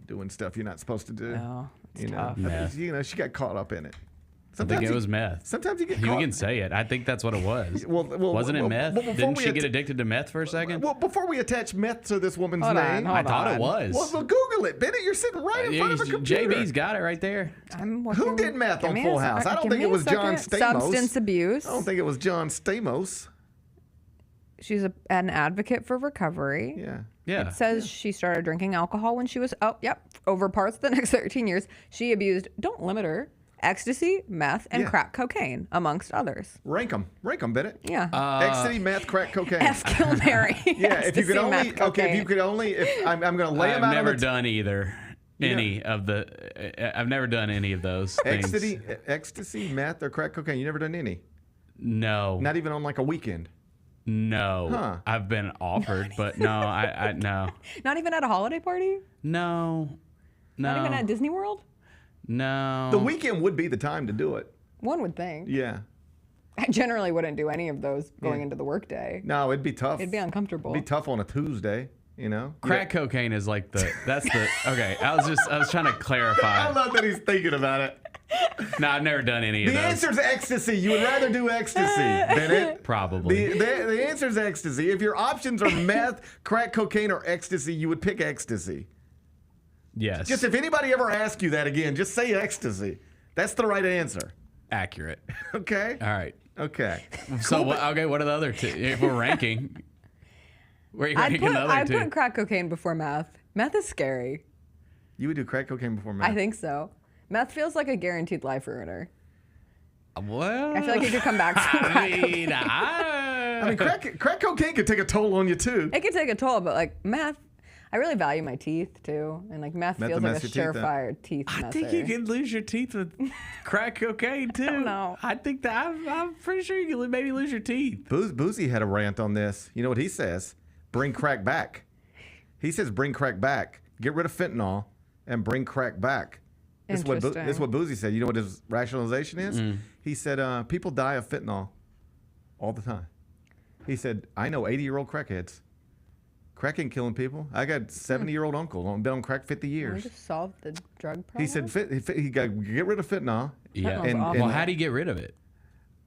doing stuff you're not supposed to do. No, it's you know, tough. I think, she got caught up in it. I think it was meth. Sometimes you get You caught. can say it. I think that's what it was. Wasn't it meth? before Didn't we she get addicted to meth for a second? Well, before we attach meth to this woman's Hold on, name, hold I thought it was. Well, Google it, Bennett. You're sitting right in front of a computer. JB's got it right there. Who did meth on Full House? I don't think it was John Stamos. Substance abuse. I don't think it was John Stamos. She's an advocate for recovery. Yeah. It says she started drinking alcohol when she was, over parts of the next 13 years. She abused, don't limit her, ecstasy, meth, and crack cocaine, amongst others. Rank them, Bennett. Yeah. Ecstasy, meth, crack cocaine. F. Kill Mary. Yeah, if you could Ecstasy, only, meth, if cocaine. you could only, I'm going to lay them out. I've never on the done either. I've never done any of those things. Ecstasy, meth, or crack cocaine. You never done any? No. Not even on like a weekend. No. Huh. I've been offered, but no, I no. Not even at a holiday party? No. Not even at Disney World? No. The weekend would be the time to do it. One would think. Yeah. I generally wouldn't do any of those going into the workday. No, it'd be tough. It'd be uncomfortable. It'd be tough on a Tuesday, you know? Crack cocaine is like okay. I was trying to clarify. I love that he's thinking about it. No, I've never done any of The those. answer's ecstasy. You would rather do ecstasy, Bennett. Probably. The answer's ecstasy. If your options are meth, crack cocaine, or ecstasy, you would pick ecstasy. Yes. Just if anybody ever asks you that again, just say ecstasy. That's the right answer. Accurate. Okay? All right. Okay. So, what are the other two? If we're ranking, where are you ranking the other I'd two? put crack cocaine before meth. Meth is scary. You would do crack cocaine before meth? I think so. Meth feels like a guaranteed life ruiner. Well, I feel like you could come back from crack cocaine. I mean, crack cocaine could take a toll on you, too. It could take a toll, but like meth, I really value my teeth, too. And like meth feels like a surefire teeth messer. I think you can lose your teeth with crack cocaine, too. I don't know. I think that I'm pretty sure you can maybe lose your teeth. Boozy had a rant on this. You know what he says? Bring crack back. He says bring crack back. Get rid of fentanyl and bring crack back. This is what Boozy said. You know what his rationalization is? He said people die of fentanyl all the time. He said, I know 80-year-old crackheads. Crack ain't killing people. I got a 70-year-old uncle. Been on crack 50 Can we years. just solve the drug problem? He said he got to get rid of fentanyl. Yeah. Fentanyl's How do you get rid of it?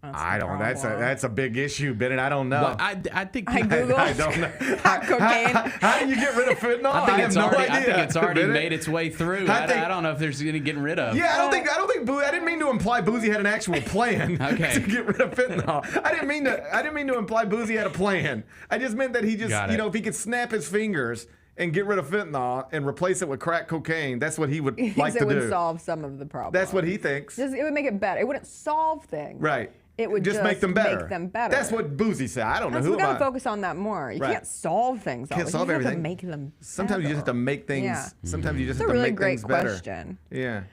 I don't. That's a big issue, Bennett. I don't know. Well, I think I Googled I don't know. crack cocaine. How do you get rid of fentanyl? I think have I idea, think it's already Bennett. made its way through. I don't know if there's any getting rid of. Yeah, I don't think I didn't mean to imply Boozy had an actual plan to get rid of fentanyl. I didn't mean to imply Boozy had a plan. I just meant that he just, if he could snap his fingers and get rid of fentanyl and replace it with crack cocaine, that's what he would like to do. It would solve some of the problems. That's what he thinks. It would make it better. It wouldn't solve things. Right. It would just make them better. Make them better. That's what Boozy said. I don't know who. We gotta focus on that more. You can't solve things. Can't solve everything. You have to make them. Sometimes you just have to make things. Yeah. Sometimes you just It's have a to really make great things better. question. Yeah.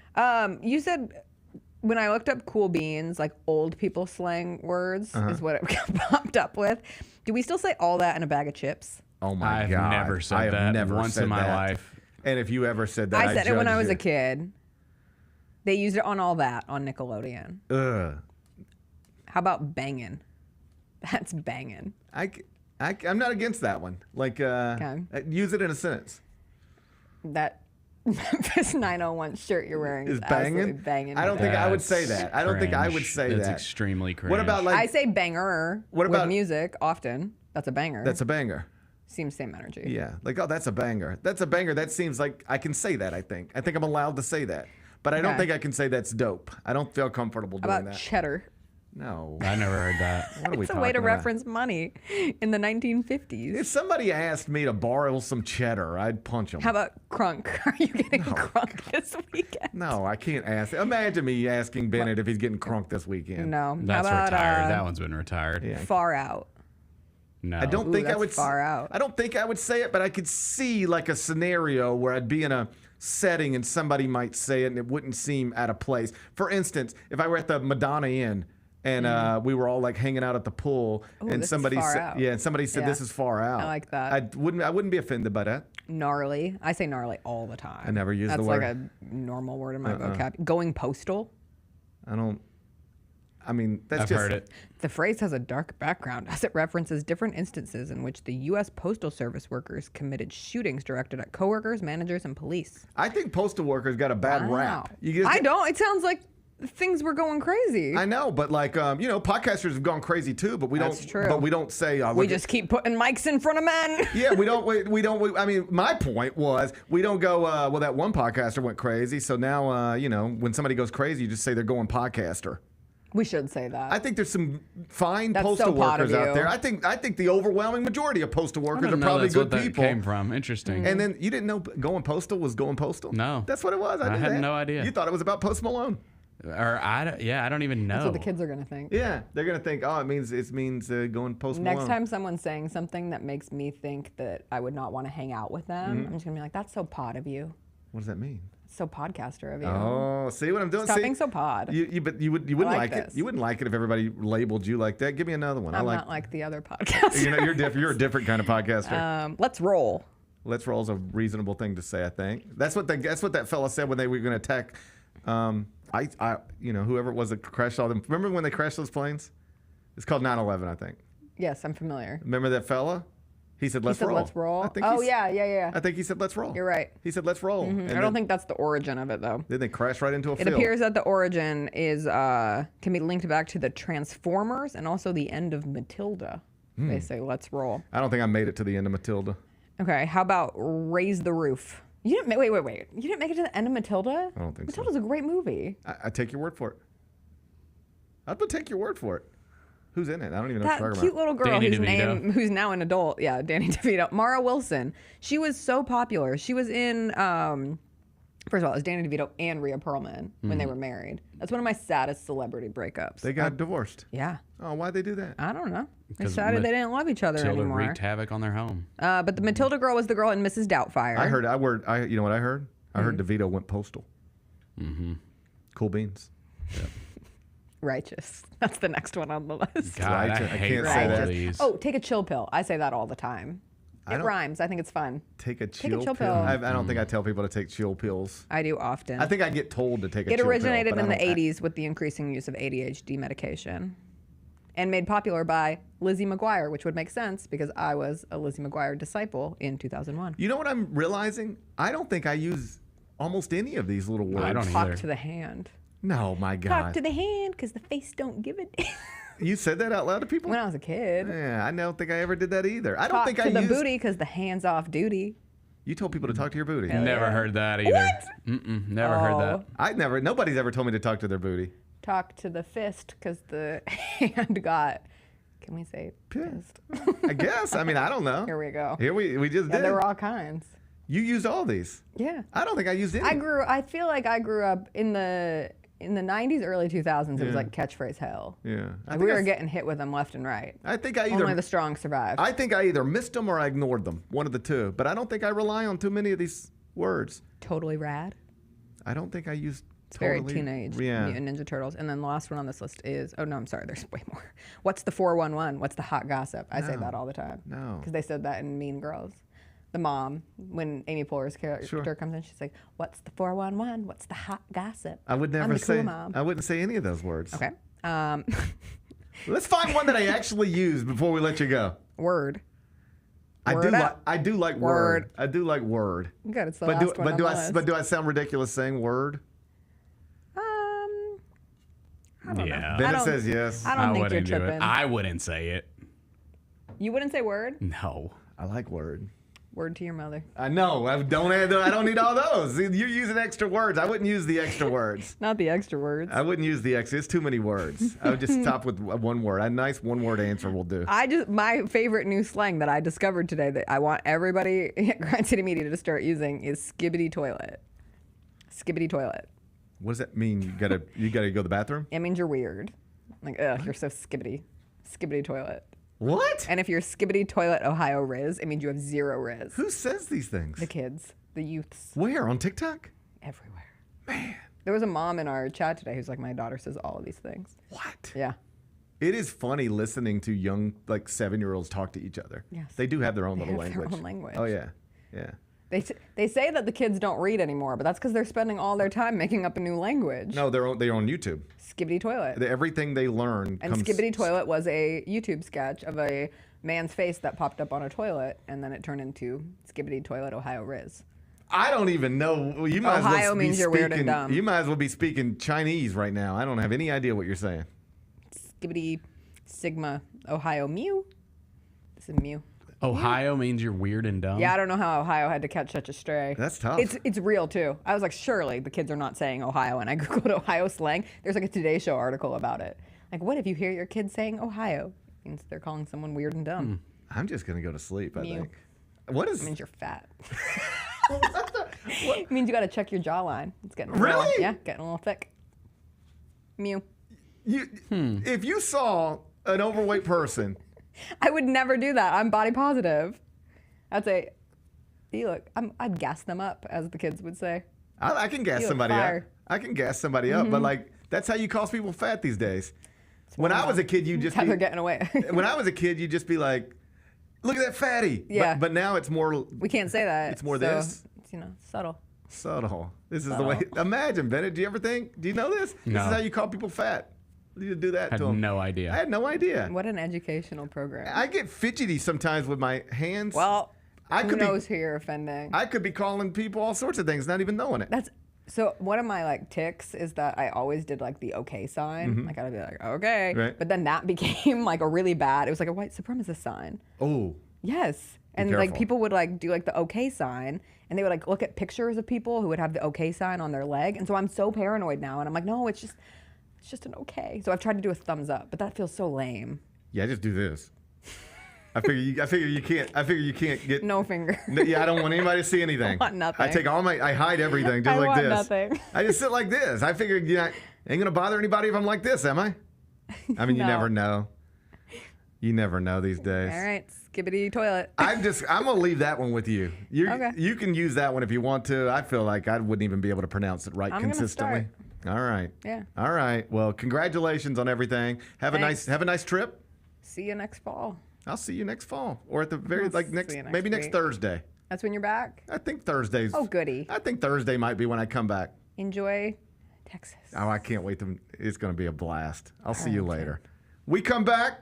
You said when I looked up cool beans, like old people slang words is what it popped up with. Do we still say all that in a bag of chips? Oh my I've God! never said that once in my life. And if you ever said that, I said it when I was judged a kid. They used it on All That on Nickelodeon. Ugh. How about banging? That's banging. I'm not against that one. Like, use it in a sentence. That Memphis 901 shirt you're wearing is banging. Banging. I don't think I would say that. I don't think I would say That's that. extremely cringe. What about like? I say banger. What about with music? Often. That's a banger. That's a banger. Seems same energy. Yeah. Like, oh, that's a banger. That's a banger. That seems like I can say that. I think I'm allowed to say that. But I don't think I can say that's dope. I don't feel comfortable doing How about that. cheddar? No. I never heard that. What are we It's a way to talking about? reference money in the 1950s. If somebody asked me to borrow some cheddar, I'd punch them. How about crunk? Are you getting crunk this weekend? No, I can't ask. Imagine me asking Bennett if he's getting crunk this weekend. No. That's How about, retired. That one's been retired. Yeah. Far out. No. I don't think I that's would. far out. I don't think I would say it, but I could see like a scenario where I'd be in a setting and somebody might say it and it wouldn't seem out of place. For instance, if I were at the Madonna Inn and we were all like hanging out at the pool, Ooh, and this is somebody far said, out. and somebody said Yeah. this is far out. I like that. I wouldn't be offended by that. Gnarly. I say gnarly all the time. I never use That's the word. like a normal word in my vocabulary. Going postal. I don't. I mean, that's I've just. heard it. The phrase has a dark background as it references different instances in which the U.S. Postal Service workers committed shootings directed at coworkers, managers, and police. I think postal workers got a bad rap. You I don't. It sounds like things were going crazy. I know, but like podcasters have gone crazy too. But we That's don't. true. But we don't say. We just keep putting mics in front of men. Yeah, we don't. We don't. I mean, my point was we don't go. Well, that one podcaster went crazy, so now when somebody goes crazy, you just say they're going podcaster. We should say that. I think there's some fine That's postal so pod of workers out you. there. I think the overwhelming majority of postal I workers are didn't know probably that's good what that people. came from. Interesting. And then you didn't know going postal was going postal? No. That's what it was. I knew had that. no idea. You thought it was about Post Malone. Or I don't even know. That's what the kids are going to think. Yeah, they're gonna think, oh, it means going Post Malone. Next time someone's saying something that makes me think that I would not want to hang out with them, I'm just going to be like, that's so pod of you. What does that mean? So podcaster of you. Oh, see what I'm doing? Stop See? being so pod. But you wouldn't like it. this. You wouldn't like it if everybody labeled you like that. Give me another one. I'm I like. not like the other podcaster. You're different. You're a different kind of podcaster. Let's roll. Let's roll is a reasonable thing to say. I think that's what that fella said when they were going to attack. Whoever it was that crashed all them. Remember when they crashed those planes? It's called 9/11, I think. Yes, I'm familiar. Remember that fella? He said, "Let's roll." Let's roll. I think Oh, he's- yeah. I think he said, "Let's roll." You're right. He said, "Let's roll." And I don't think that's the origin of it, though. Then they crashed right into a It field. appears that the origin is can be linked back to the Transformers and also the end of Matilda. They say, let's roll. I don't think I made it to the end of Matilda. Okay, how about Raise the Roof? You didn't wait. You didn't make it to the end of Matilda? I don't think so. Matilda's a great movie. I take your word for it. I'd take your word for it. Who's in it? I don't even know what That you're talking cute about. little girl Danny whose DeVito. name, who's now an adult. Yeah, Danny DeVito. Mara Wilson. She was so popular. She was in, first of all, it was Danny DeVito and Rhea Perlman when they were married. That's one of my saddest celebrity breakups. They got divorced. Yeah. Oh, why'd they do that? I don't know. They 'Cause decided they didn't love each other Matilda anymore. wreaked havoc on their home. But the Matilda girl was the girl in Mrs. Doubtfire. You know what I heard? I heard DeVito went postal. Mm-hmm. Cool beans. Righteous. That's the next one on the list. God, Right, I I hate can't all say of that. these. Oh, take a chill pill. I say that all the time. I It don't- rhymes. I think it's fun. Take a Take a chill chill pill. pill. I don't think I tell people to take chill pills. I do often. I think I get told to take a It chill pill. originated but I in the don't act- 80s with the increasing use of ADHD medication and made popular by Lizzie McGuire, which would make sense because I was a Lizzie McGuire disciple in 2001. You know what I'm realizing? I don't think I use almost any of these little words. I don't Talk either. to the hand. No, my God. Talk to the hand because the face don't give it. You said that out loud to people? When I was a kid. Yeah, I don't think I ever did that either. I don't Talk think to I the used... booty because the hand's off duty. You told people to talk to your booty. Never heard that either. What? Never heard that. Nobody's ever told me to talk to their booty. Talk to the fist because the hand got, can we say pissed? I guess. I mean, I don't know. Here we go. Here we just Yeah, did. there were all kinds. You used all these. Yeah. I don't think I used any. I feel like I grew up in the in the 90s, early 2000s, it was like catchphrase hell. Yeah. Like we were getting hit with them left and right. I think I either only the strong survived. I think I either missed them or I ignored them. One of the two. But I don't think I rely on too many of these words. Totally rad. I don't think I use It's totally. very teenage. Yeah. Mutant Ninja Turtles. And then the last one on this list is, oh no, I'm sorry, there's way more. What's the 411? What's the hot gossip? I say that all the time. No. Because they said that in Mean Girls. The mom, when Amy Poehler's character comes in, she's like, "What's the 411? What's the hot gossip?" I would never I'm the say. cool mom. I wouldn't say any of those words. Okay. Let's find one that I actually use before we let you go. Word. I Word up. do like word. I do like word. Good. It's the But last one on the list. do I sound ridiculous saying word? I don't know. Bennett says yes. I don't think you're wouldn't do it. tripping. I wouldn't say it. You wouldn't say word? No. I like word. Word to your mother. I know. I don't need all those. You're using extra words. I wouldn't use the extra words. Not the extra words. I wouldn't use the extra. It's too many words. I would just stop with one word. A nice one-word answer will do. My favorite new slang that I discovered today that I want everybody at Grind City Media to start using is skibbity toilet. Skibbity toilet. What does that mean? You gotta go to the bathroom? It means you're weird. Like, ugh, you're so skibbity. Skibbity toilet. What? And if you're skibbity toilet Ohio Riz, it means you have zero Riz. Who says these things? The kids. The youths. Where? On TikTok? Everywhere. Man. There was a mom in our chat today who's like, my daughter says all of these things. What? Yeah. It is funny listening to young, like 7-year-olds talk to each other. Yes. They do have their own little They have their language. own language. Oh, yeah. Yeah. They say that the kids don't read anymore, but that's because they're spending all their time making up a new language. No, they're on YouTube. Skibbity toilet. Everything they learn And comes... Skibbity toilet was a YouTube sketch of a man's face that popped up on a toilet, and then it turned into Skibbity toilet Ohio Riz. I don't even know. You might Ohio as well means be you're weird and speaking, dumb. You might as well be speaking Chinese right now. I don't have any idea what you're saying. Skibbity Sigma Ohio Mew. This is Mew. Ohio means you're weird and dumb? Yeah, I don't know how Ohio had to catch such a stray. That's tough. It's real too. I was like, surely the kids are not saying Ohio, and I googled Ohio slang. There's like a Today Show article about it. Like, what if you hear your kids saying Ohio? It means they're calling someone weird and dumb. I'm just gonna go to sleep. I Mew. think. What is? It means you're fat. It means you got to check your jawline. It's getting Really? getting a little thick. Mew. If you saw an overweight person, I would never do that. I'm body positive. I'd say, "Hey, look, I'd gas them up," as the kids would say. I can gas You look somebody up. fire. I can gas somebody up, but like that's how you call people fat these days. When I was a kid, you just How they're getting away. when I was a kid, you'd just be like, "Look at that fatty." Yeah. But now it's more We can't say that. It's more so this? It's, subtle. subtle. This is the way. Imagine, Bennett. Do you ever think? Do you know this? No. This is how you call people fat. You need to do that Had to them. no idea. I had no idea. What an educational program. I get fidgety sometimes with my hands. Well, I who could knows be, who you're offending? I could be calling people all sorts of things, not even knowing it. That's so. One of my tics is that I always did the okay sign. Mhm. Like I'd be like okay, Right. but then that became a really bad. It was like a white supremacist sign. Oh. Yes. And careful. people would do the okay sign, and they would look at pictures of people who would have the okay sign on their leg, and so I'm so paranoid now, and I'm like, no, it's just an okay. So I've tried to do a thumbs up, but that feels so lame. Yeah, just do this. I figure you can't get No finger. Yeah, I don't want anybody to see anything. I want nothing. I take I hide everything just I like want this. nothing. I just sit like this. I figured ain't gonna bother anybody if I'm like this, am I? I mean, you No. never know. You never know these days. All right, skibbity toilet. I'm gonna leave that one with you. Okay. You can use that one if you want to. I feel like I wouldn't even be able to pronounce it right I'm gonna consistently. All right. Yeah. All right. Well, congratulations on everything. Have Thanks. a nice trip. See you next fall. I'll see you next fall, or at the very I'll next see you next maybe next week. Thursday. That's when you're back. I think Thursdays. Oh, goody. I think Thursday might be when I come back. Enjoy Texas. Oh, I can't wait to. It's going to be a blast. I'll see you Okay. later. We come back.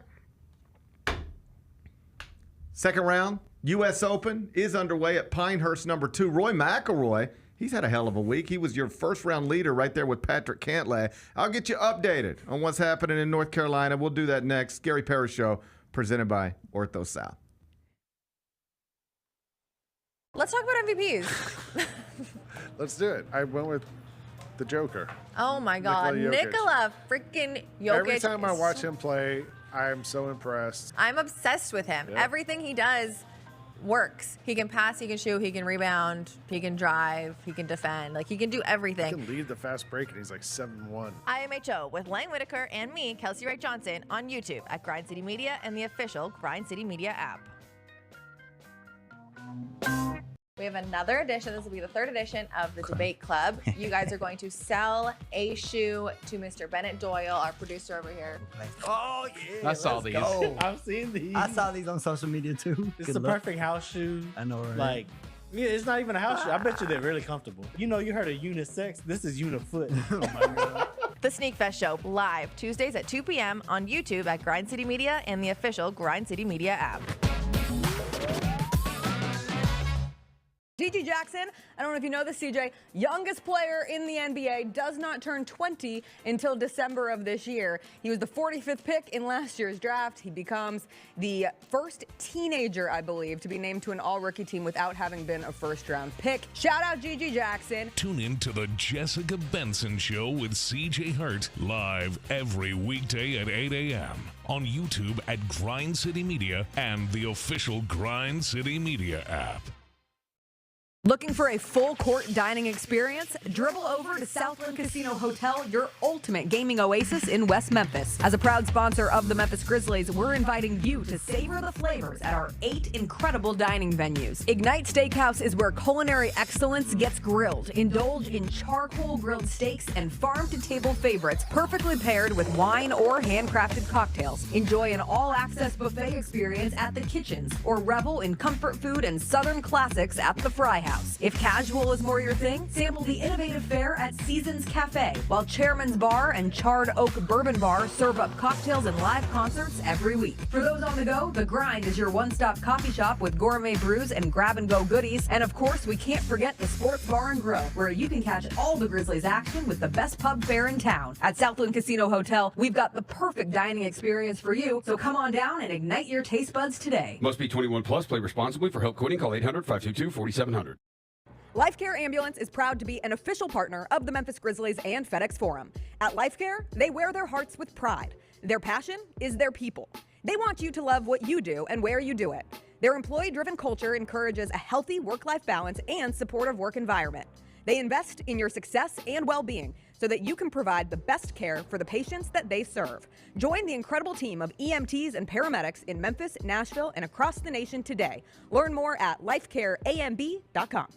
Second round, U.S. Open is underway at Pinehurst #2. Roy McIlroy, he's had a hell of a week. He was your first round leader right there with Patrick Cantlay. I'll get you updated on what's happening in North Carolina. We'll do that next. Gary Parrish Show, presented by Ortho South. Let's talk about MVPs. Let's do it. I went with the Joker. Oh my God, Nikola Jokic. Nikola freaking Jokic. Every time I is watch him play, I'm so impressed. I'm obsessed with him. Yeah. Everything he does works. He can pass, he can shoot, he can rebound, he can drive, he can defend. Like, he can do everything. He can lead the fast break, and he's like 7-1. IMHO with Lang Whitaker and me, Kelsey Wright Johnson, on YouTube at Grind City Media and the official Grind City Media app. We have another edition. This will be the third edition of the Debate Club. You guys are going to sell a shoe to Mr. Bennett Doyle, our producer over here. Oh, yeah. I saw these. I've seen these. I saw these on social media too. It's the perfect house shoe. I know, right? Like, yeah, it's not even a house shoe. I bet you they're really comfortable. You know, you heard of unisex. This is unifoot. Oh my God. The Sneak Fest Show, live Tuesdays at 2 p.m. on YouTube at Grind City Media and the official Grind City Media app. G.G. Jackson, I don't know if you know this, CJ, youngest player in the NBA, does not turn 20 until December of this year. He was the 45th pick in last year's draft. He becomes the first teenager, I believe, to be named to an all-rookie team without having been a first-round pick. Shout out G.G. Jackson. Tune in to the Jessica Benson Show with CJ Hurt, live every weekday at 8 a.m. on YouTube at Grind City Media and the official Grind City Media app. Looking for a full court dining experience? Dribble over to Southland Casino Hotel, your ultimate gaming oasis in West Memphis. As a proud sponsor of the Memphis Grizzlies, we're inviting you to savor the flavors at our 8 incredible dining venues. Ignite Steakhouse is where culinary excellence gets grilled. Indulge in charcoal grilled steaks and farm-to-table favorites perfectly paired with wine or handcrafted cocktails. Enjoy an all-access buffet experience at the kitchens or revel in comfort food and southern classics at the Fry House. If casual is more your thing, sample the innovative fare at Seasons Cafe, while Chairman's Bar and Charred Oak Bourbon Bar serve up cocktails and live concerts every week. For those on the go, The Grind is your one-stop coffee shop with gourmet brews and grab-and-go goodies. And of course, we can't forget the Sports Bar and Grill, where you can catch all the Grizzlies action with the best pub fare in town. At Southland Casino Hotel, we've got the perfect dining experience for you, so come on down and ignite your taste buds today. Must be 21 plus. Play responsibly. For help quitting, call 800-522-4700. Life Care Ambulance is proud to be an official partner of the Memphis Grizzlies and FedEx Forum. At Life Care, they wear their hearts with pride. Their passion is their people. They want you to love what you do and where you do it. Their employee-driven culture encourages a healthy work-life balance and supportive work environment. They invest in your success and well-being so that you can provide the best care for the patients that they serve. Join the incredible team of EMTs and paramedics in Memphis, Nashville, and across the nation today. Learn more at lifecareamb.com.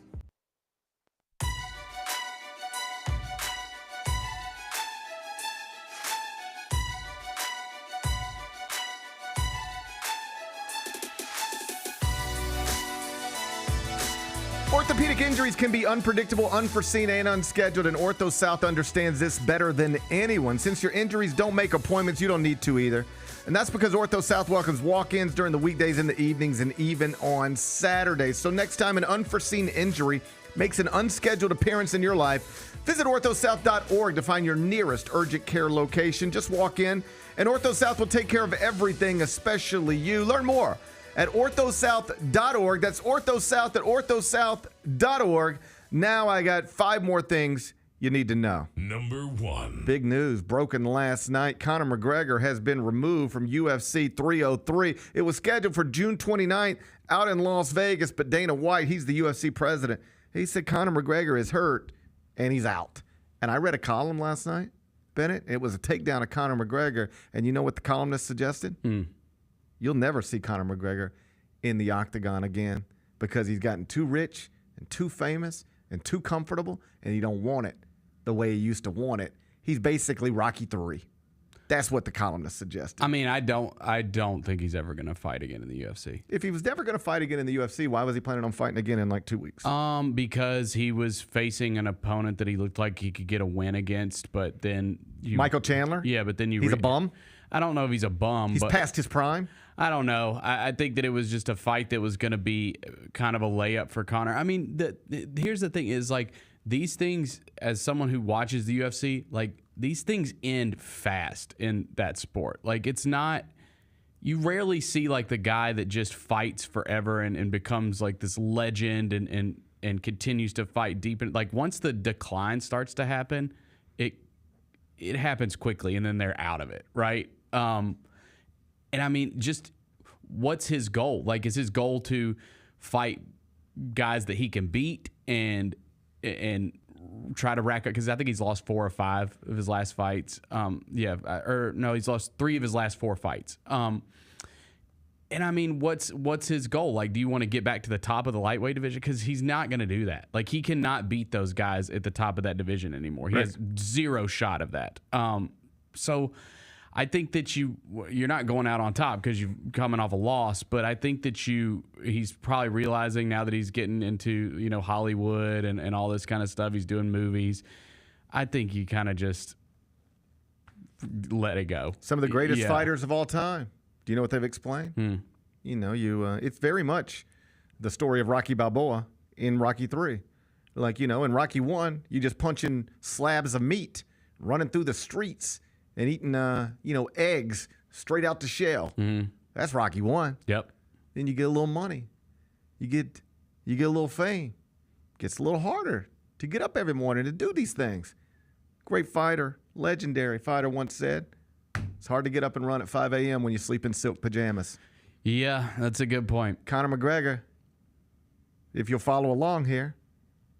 Orthopedic injuries can be unpredictable, unforeseen, and unscheduled, and Ortho South understands this better than anyone. Since your injuries don't make appointments, you don't need to either. And that's because Ortho South welcomes walk-ins during the weekdays and the evenings and even on Saturdays. So next time an unforeseen injury makes an unscheduled appearance in your life, visit orthosouth.org to find your nearest urgent care location. Just walk in, and Ortho South will take care of everything, especially you. Learn more at orthosouth.org. That's orthosouth at orthosouth.org. Now I got 5 more things you need to know. Number 1. Big news broken last night. Conor McGregor has been removed from UFC 303. It was scheduled for June 29th out in Las Vegas, but Dana White, he's the UFC president, he said Conor McGregor is hurt and he's out. And I read a column last night, Bennett. It was a takedown of Conor McGregor. And you know what the columnist suggested? You'll never see Conor McGregor in the octagon again because he's gotten too rich and too famous and too comfortable, and he don't want it the way he used to want it. He's basically Rocky III. That's what the columnist suggested. I mean, I don't think he's ever going to fight again in the UFC. If he was never going to fight again in the UFC, why was he planning on fighting again in like 2 weeks? Because he was facing an opponent that he looked like he could get a win against, but then Michael Chandler? Yeah, but then he's a bum? I don't know if he's a bum. He's past his prime? I don't know. I think that it was just a fight that was going to be kind of a layup for Conor. I mean, here's the thing is, like, these things, as someone who watches the UFC, like, these things end fast in that sport. Like, it's not, you rarely see, like, the guy that just fights forever and becomes, like, this legend and continues to fight deep. Like, once the decline starts to happen, it happens quickly, and then they're out of it, right? And I mean, just what's his goal? Like, is his goal to fight guys that he can beat and try to rack up, because I think he's lost 4 or 5 of his last fights. He's lost 3 of his last 4 fights. And I mean, what's his goal? Like, do you want to get back to the top of the lightweight division? Because he's not going to do that. Like, he cannot beat those guys at the top of that division anymore. He has 0 shot of that. So I think that you're not going out on top because you're coming off a loss, but I think that he's probably realizing now that he's getting into, Hollywood and all this kind of stuff. He's doing movies. I think you kind of just let it go. Some of the greatest fighters of all time. Do you know what they've explained? It's very much the story of Rocky Balboa in Rocky 3. Like, in Rocky 1, you just punching slabs of meat, running through the streets and eating, eggs straight out the shell. Mm-hmm. That's Rocky 1. Yep. Then you get a little money. You get a little fame. Gets a little harder to get up every morning to do these things. Great fighter, legendary fighter once said, it's hard to get up and run at 5 a.m. when you sleep in silk pajamas. Yeah, that's a good point. Conor McGregor, if you'll follow along here,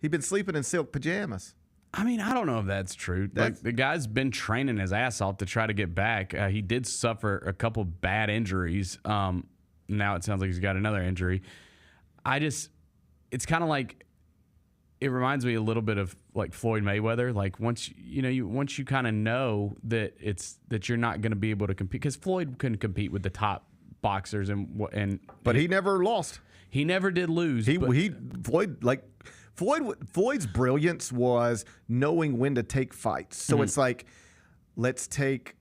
he's been sleeping in silk pajamas. I mean, I don't know if that's true. Like, the guy's been training his ass off to try to get back. He did suffer a couple bad injuries. Now it sounds like he's got another injury. It's kind of like, it reminds me a little bit of like Floyd Mayweather. Like, once you kind of know that you're not going to be able to compete, because Floyd couldn't compete with the top boxers but he never lost. He never did lose. Floyd's brilliance was knowing when to take fights. So it's like, let's take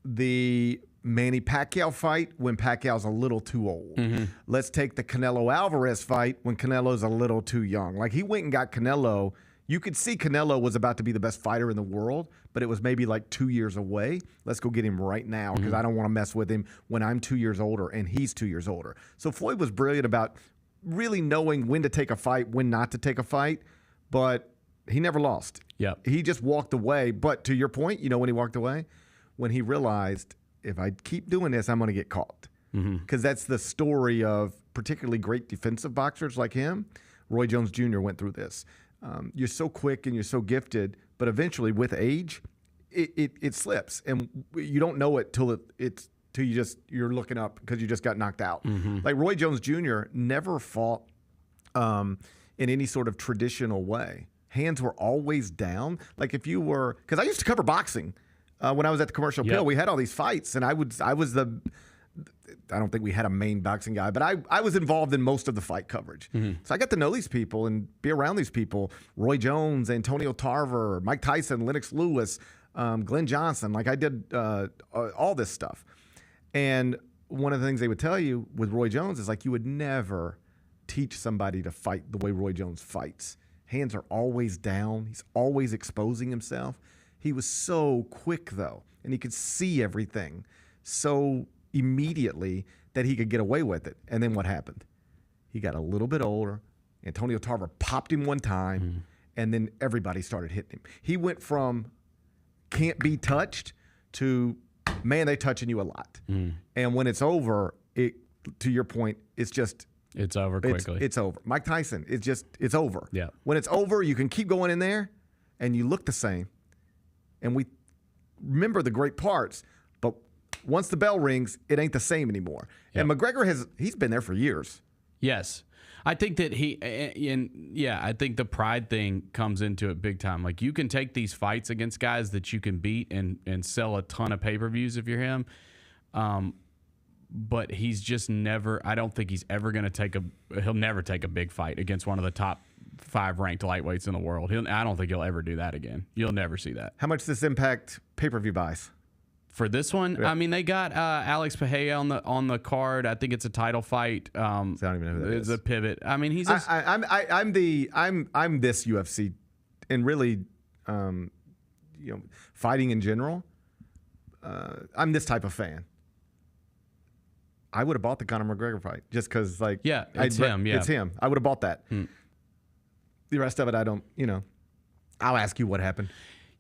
the Manny Pacquiao fight when Pacquiao's a little too old. Mm-hmm. Let's take the Canelo Alvarez fight when Canelo's a little too young. Like, he went and got Canelo. You could see Canelo was about to be the best fighter in the world, but it was maybe like 2 years away. Let's go get him right now, because I don't want to mess with him when I'm 2 years older and he's 2 years older. So Floyd was brilliant about really knowing when to take a fight, when not to take a fight, but he never lost. Yep. He just walked away. But to your point, when he walked away? When he realized, if I keep doing this, I'm going to get caught. Because that's the story of particularly great defensive boxers like him. Roy Jones Jr. went through this. You're so quick and you're so gifted, but eventually with age, it slips. And you don't know it till you're looking up because you just got knocked out. Like, Roy Jones Jr. never fought in any sort of traditional way. Hands were always down. Like, because I used to cover boxing. When I was at the Commercial Appeal, we had all these fights, and I don't think we had a main boxing guy, but I was involved in most of the fight coverage. So I got to know these people and be around these people. Roy Jones, Antonio Tarver, Mike Tyson, Lennox Lewis, Glenn Johnson. Like, I did all this stuff. And one of the things they would tell you with Roy Jones is, like, you would never teach somebody to fight the way Roy Jones fights. Hands are always down. He's always exposing himself. He was so quick, though, and he could see everything so immediately that he could get away with it. And then what happened? He got a little bit older. Antonio Tarver popped him one time, and then everybody started hitting him. He went from can't be touched to, man, they touching you a lot. And when it's over, to your point, it's over quickly. It's over. Mike Tyson, it's over. Yeah. When it's over, you can keep going in there, and you look the same. And we remember the great parts, but once the bell rings, it ain't the same anymore. Yep. And McGregor he's been there for years. Yes. I think that I think the pride thing comes into it big time. Like, you can take these fights against guys that you can beat and sell a ton of pay-per-views if you're him. But he's just I don't think he's ever going to he'll never take a big fight against one of the top 5 ranked lightweights in the world. I don't think he'll ever do that again. You'll never see that. How much does this impact pay-per-view buys? For this one, yeah. I mean, they got Alex Pereira on the card. I think it's a title fight. I don't even know who that is. It's a pivot. I mean, he's. I'm this UFC, and really, fighting in general. I'm this type of fan. I would have bought the Conor McGregor fight just because, like, it's him. Yeah, it's him. I would have bought that. The rest of it, I don't. I'll ask you what happened.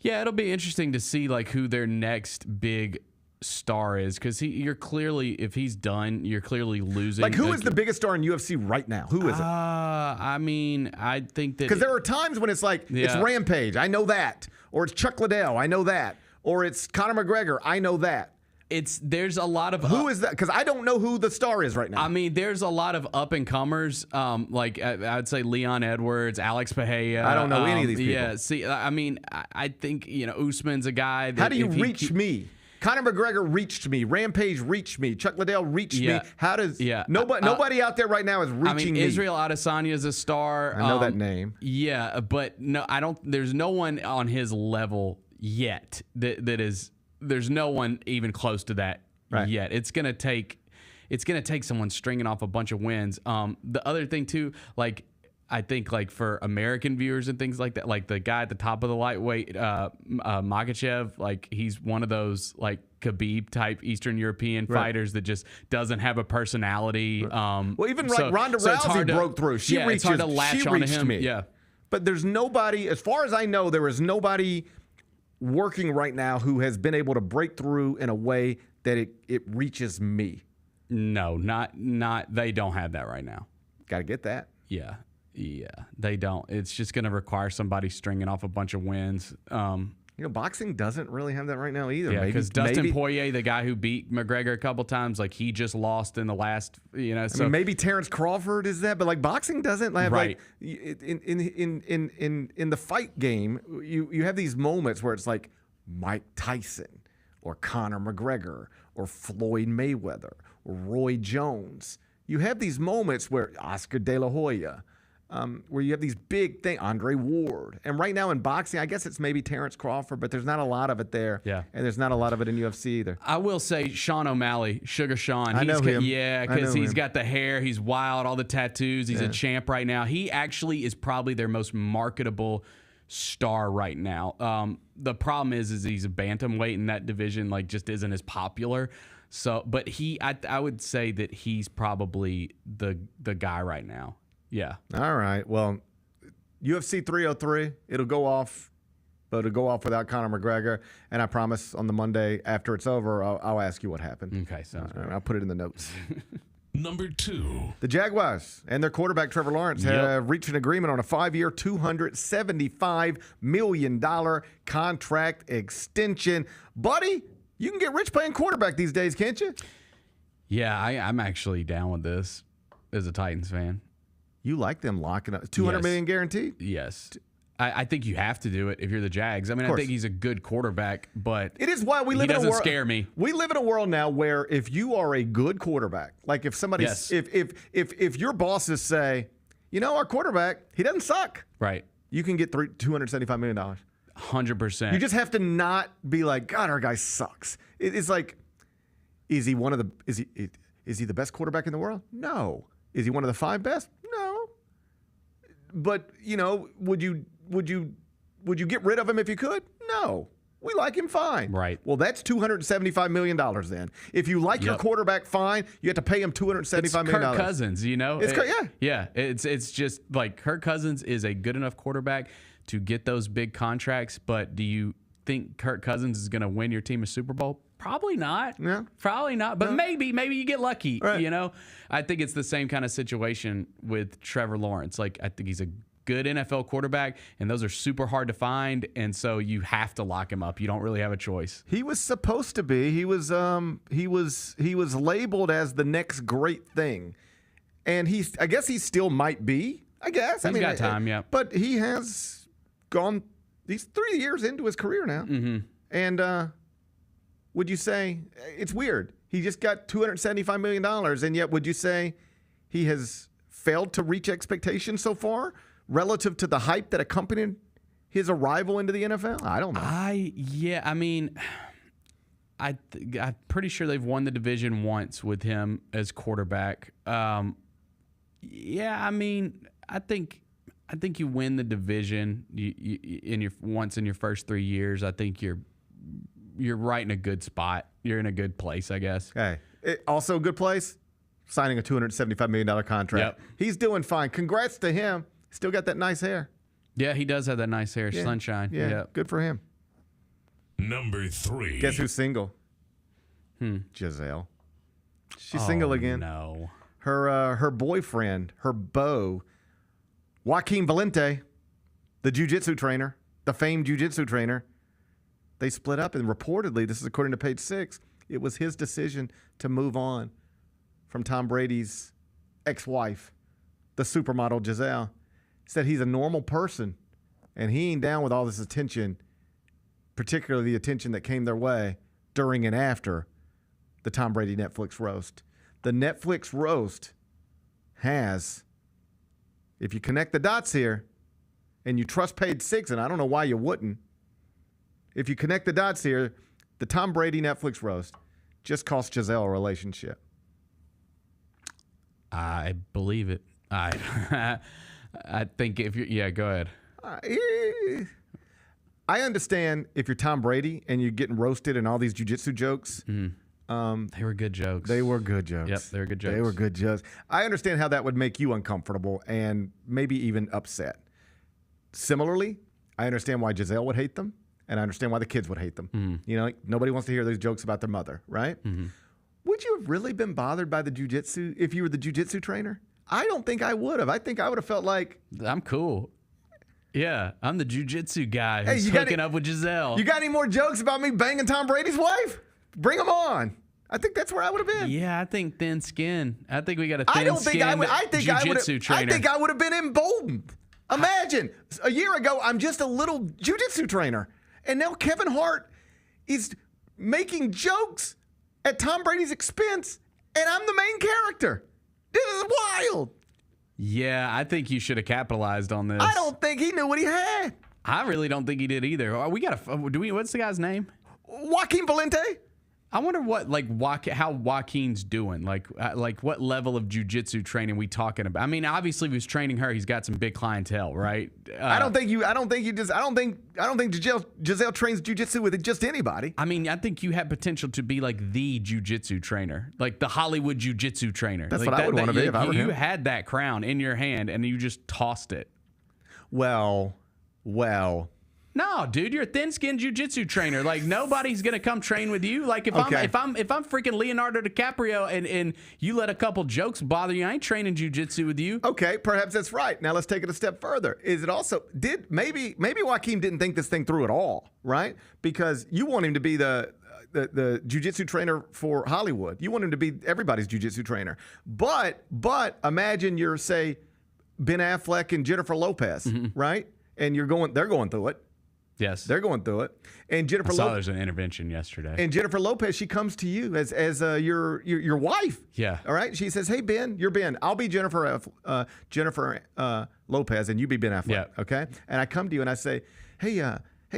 Yeah, it'll be interesting to see like who their next big star is, because you're clearly, if he's done, you're clearly losing. Like, who is the biggest star in UFC right now? Who is it? I mean, I think that because there are times when it's like it's Rampage, I know that, or it's Chuck Liddell, I know that, or it's Conor McGregor, I know that. There's a lot of who is that? Because I don't know who the star is right now. I mean, there's a lot of up and comers. Like I'd say Leon Edwards, Alex Pajea. I don't know any of these people. Yeah, see, I mean, I think Usman's a guy. That how do you reach me? Conor McGregor reached me. Rampage reached me. Chuck Liddell reached me. How does nobody out there right now is reaching me? Israel Adesanya is a star. I know that name. Yeah, but no, I don't. There's no one on his level yet that is. There's no one even close to that yet. It's gonna take someone stringing off a bunch of wins. The other thing too, like I think like for American viewers and things like that, like the guy at the top of the lightweight, Makhachev, like he's one of those like Khabib type Eastern European fighters that just doesn't have a personality. Well, even Ronda Rousey broke through. She reached, it's hard to latch onto him. Me. Yeah, but there's nobody, as far as I know, there is nobody working right now who has been able to break through in a way that it reaches me. No, not they don't have that right now. Got to get that. Yeah, they don't. It's just going to require somebody stringing off a bunch of wins. Boxing doesn't really have that right now either. Yeah, because Dustin Poirier, the guy who beat McGregor a couple times, like he just lost in the last. So I mean, maybe Terrence Crawford is that, but like boxing doesn't have like in the fight game. You have these moments where it's like Mike Tyson or Conor McGregor or Floyd Mayweather or Roy Jones. You have these moments where Oscar De La Hoya. Where you have these big things, Andre Ward. And right now in boxing, I guess it's maybe Terrence Crawford, but there's not a lot of it there. Yeah. And there's not a lot of it in UFC either. I will say Sean O'Malley, Sugar Sean. I know him. Yeah, because he's got the hair. He's wild, all the tattoos. He's a champ right now. He actually is probably their most marketable star right now. The problem is he's a bantamweight, and that division like just isn't as popular. So, but I would say that he's probably the guy right now. Yeah. All right. Well, UFC 303, it'll go off, but it'll go off without Conor McGregor. And I promise on the Monday after it's over, I'll ask you what happened. Okay, sounds good. I'll put it in the notes. Number 2. The Jaguars and their quarterback, Trevor Lawrence, have reached an agreement on a 5-year, $275 million contract extension. Buddy, you can get rich playing quarterback these days, can't you? Yeah, I'm actually down with this as a Titans fan. You like them locking up $200 million guaranteed? Yes. I think you have to do it if you're the Jags. I mean, I think he's a good quarterback, but it is why we live in a world. He doesn't scare me. We live in a world now where if you are a good quarterback, like if somebody, if your bosses say, our quarterback, he doesn't suck, right? You can get $275 million. 100%. You just have to not be like, God, our guy sucks. It's like, is he the best quarterback in the world? No. Is he one of the 5 best? No. But, would you get rid of him if you could? No. We like him fine. Right. Well, that's $275 million then. If you like your quarterback fine, you have to pay him $275 million. Kirk Cousins, It's just like Kirk Cousins is a good enough quarterback to get those big contracts, but do you think Kirk Cousins is going to win your team a Super Bowl? Probably not. Yeah. Probably not. But maybe you get lucky. Right. I think it's the same kind of situation with Trevor Lawrence. Like, I think he's a good NFL quarterback, and those are super hard to find, and so you have to lock him up. You don't really have a choice. He was supposed to be. He was labeled as the next great thing, and I guess he still might be. I guess he's got time. Yeah, but he has gone. He's 3 years into his career now, and would you say it's weird? He just got $275 million, and yet would you say he has failed to reach expectations so far relative to the hype that accompanied his arrival into the NFL? I don't know. I'm pretty sure they've won the division once with him as quarterback. I think you win the division once in your first 3 years. I think you're right in a good spot. You're in a good place, I guess. Okay. Also a good place, signing a $275 million contract. Yep. He's doing fine. Congrats to him. Still got that nice hair. Yeah, he does have that nice hair. Sunshine. Yeah, good for him. Number 3. Guess who's single? Gisele. She's single again. No. Her boyfriend, her beau, Joaquin Valente, the jiu-jitsu trainer, the famed jiu-jitsu trainer, they split up, and reportedly, this is according to Page 6, it was his decision to move on from Tom Brady's ex-wife, the supermodel Gisele. Said he's a normal person, and he ain't down with all this attention, particularly the attention that came their way during and after the Tom Brady Netflix roast. The Netflix roast has, if you connect the dots here, and you trust Page 6, and I don't know why you wouldn't, if you connect the dots here, the Tom Brady Netflix roast just cost Gisele a relationship. I believe it. I think if you go ahead. I understand if you're Tom Brady and you're getting roasted and all these jiu-jitsu jokes. They were good jokes. They were good jokes. Yep, they were good jokes. They were good jokes. I understand how that would make you uncomfortable and maybe even upset. Similarly, I understand why Gisele would hate them, and I understand why the kids would hate them. You know, like, nobody wants to hear those jokes about their mother, right? Would you have really been bothered by the jiu-jitsu if you were the jiu-jitsu trainer? I don't think I would have. I think I would have felt like, I'm cool. Yeah, I'm the jiu-jitsu guy Hey, who's hooking up with Gisele. you got any more jokes about me banging Tom Brady's wife? Bring them on. I think that's where I would have been. Yeah, I think thin skin. I think we got a I thin don't think I would. I think jiu-jitsu trainer. I think I would have been emboldened. Imagine a year ago, I'm just a little jiu-jitsu trainer, and now Kevin Hart is making jokes at Tom Brady's expense, and I'm the main character. This is wild. Yeah, I think you should have capitalized on this. I don't think he knew what he had. I really don't think he did either. We got to. What's the guy's name? Joaquin Valente. I wonder how Joaquin's doing. Like what level of jiu-jitsu training we talking about? I mean, obviously, if he was training her, he's got some big clientele, right? I don't think Gisele trains jiu-jitsu with just anybody. I mean, I think you have potential to be like the jiu-jitsu trainer, like the Hollywood jiu-jitsu trainer. That's like what I would want to be if I were him. You had that crown in your hand and you just tossed it. Well. No, dude, you're a thin-skinned jiu-jitsu trainer. Like nobody's gonna come train with you. Like if I'm freaking Leonardo DiCaprio and you let a couple jokes bother you, I ain't training jiu-jitsu with you. Okay, perhaps that's right. Now let's take it a step further. Is it also maybe Joaquin didn't think this thing through at all, right? Because you want him to be the jiu-jitsu trainer for Hollywood. You want him to be everybody's jiu-jitsu trainer. But imagine you're, say, Ben Affleck and Jennifer Lopez, right? And they're going through it. Yes, they're going through it. And Jennifer, I saw there's an intervention yesterday. And Jennifer Lopez, she comes to you as your wife. Yeah. All right. She says, "Hey Ben, you're Ben. I'll be Jennifer Lopez, and you be Ben Affleck." Yeah. Okay. And I come to you and I say, "Hey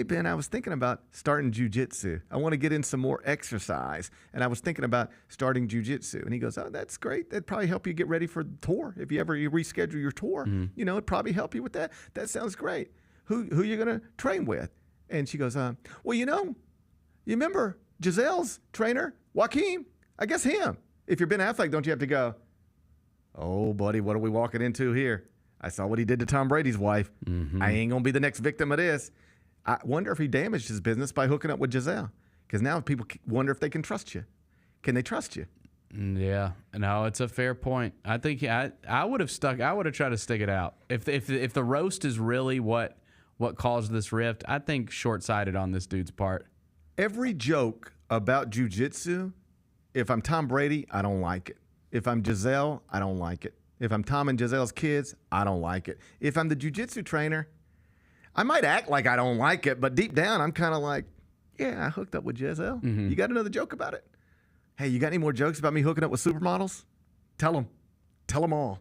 Ben, I was thinking about starting jiu-jitsu. I want to get in some more exercise, and I was thinking about starting jiu-jitsu." And he goes, "Oh, that's great. That'd probably help you get ready for the tour. If you reschedule your tour, it'd probably help you with that. That sounds great. Who you gonna train with?" And she goes, "Well, you remember Gisele's trainer, Joaquin? I guess him. If you're Ben Affleck, don't you have to go, 'Oh, buddy, what are we walking into here? I saw what he did to Tom Brady's wife. I ain't gonna be the next victim of this.' I wonder if he damaged his business by hooking up with Gisele, because now people wonder if they can trust you. Can they trust you?" Yeah, no, it's a fair point. I think I would have stuck. I would have tried to stick it out. If the roast is really what caused this rift, I think short-sighted on this dude's part. Every joke about jiu-jitsu, if I'm Tom Brady, I don't like it. If I'm Gisele, I don't like it. If I'm Tom and Gisele's kids, I don't like it. If I'm the jiu-jitsu trainer, I might act like I don't like it, but deep down, I'm kind of like, yeah, I hooked up with Gisele. You got another joke about it? Hey, you got any more jokes about me hooking up with supermodels? Tell them. Tell them all.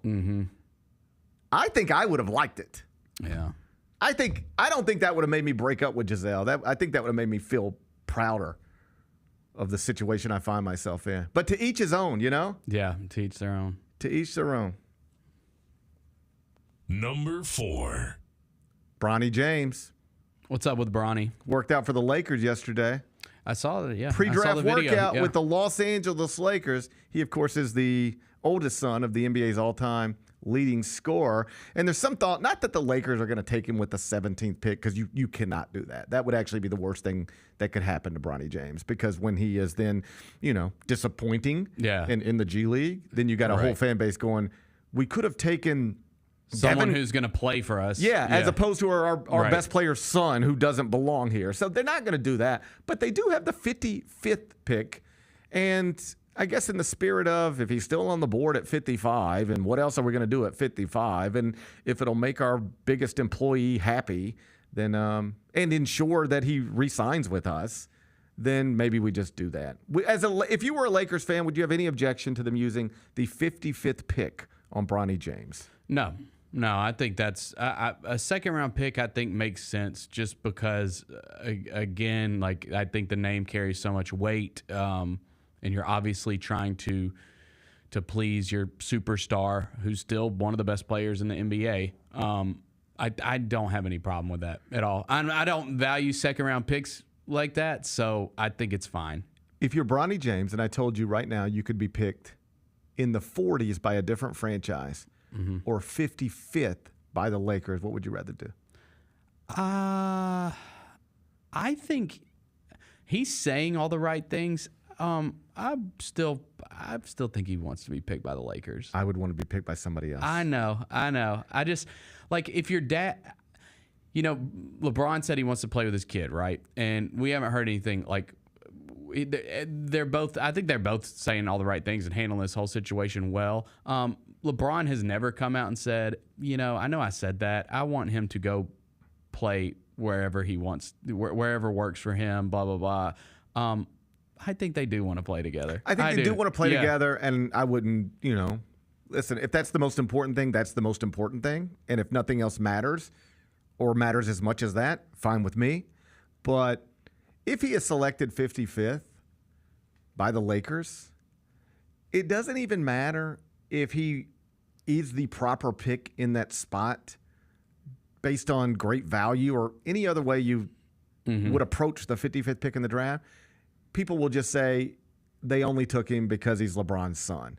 I think I would have liked it. Yeah. I don't think that would have made me break up with Gisele. I think that would have made me feel prouder of the situation I find myself in. But to each his own, you know? Yeah, to each their own. To each their own. Number 4. Bronny James. What's up with Bronny? Worked out for the Lakers yesterday. I saw that, yeah. Pre-draft workout with the Los Angeles Lakers. He, of course, is the oldest son of the NBA's all-time leading scorer. And there's some thought, not that the Lakers are going to take him with the 17th pick, because you cannot do that. That would actually be the worst thing that could happen to Bronny James, because when he is then, disappointing in the G League, then you got a whole fan base going, we could have taken someone who's going to play for us. As opposed to our best player's son who doesn't belong here. So they're not going to do that. But they do have the 55th pick. And I guess in the spirit of, if he's still on the board at 55, and what else are we going to do at 55? And if it'll make our biggest employee happy, then and ensure that he re-signs with us, then maybe we just do that. If you were a Lakers fan, would you have any objection to them using the 55th pick on Bronny James? No, I think that's a second-round pick. I think makes sense just because, again, like I think the name carries so much weight. And you're obviously trying to please your superstar, who's still one of the best players in the NBA. I don't have any problem with that at all. I don't value second-round picks like that, so I think it's fine. If you're Bronny James, and I told you right now you could be picked in the 40s by a different franchise or 55th by the Lakers, what would you rather do? I think he's saying all the right things. I still think he wants to be picked by the Lakers. I would want to be picked by somebody else. I know. I just, like, if your dad, LeBron said he wants to play with his kid, right? And we haven't heard anything. Like, they're both, I think they're both saying all the right things and handling this whole situation well. LeBron has never come out and said, I know I said that. I want him to go play wherever he wants, wherever works for him, blah, blah, blah. I think they do want to play together. I think they do want to play together, and I wouldn't, listen, if that's the most important thing, that's the most important thing. And if nothing else matters or matters as much as that, fine with me. But if he is selected 55th by the Lakers, it doesn't even matter if he is the proper pick in that spot based on great value or any other way you would approach the 55th pick in the draft. People will just say they only took him because he's LeBron's son,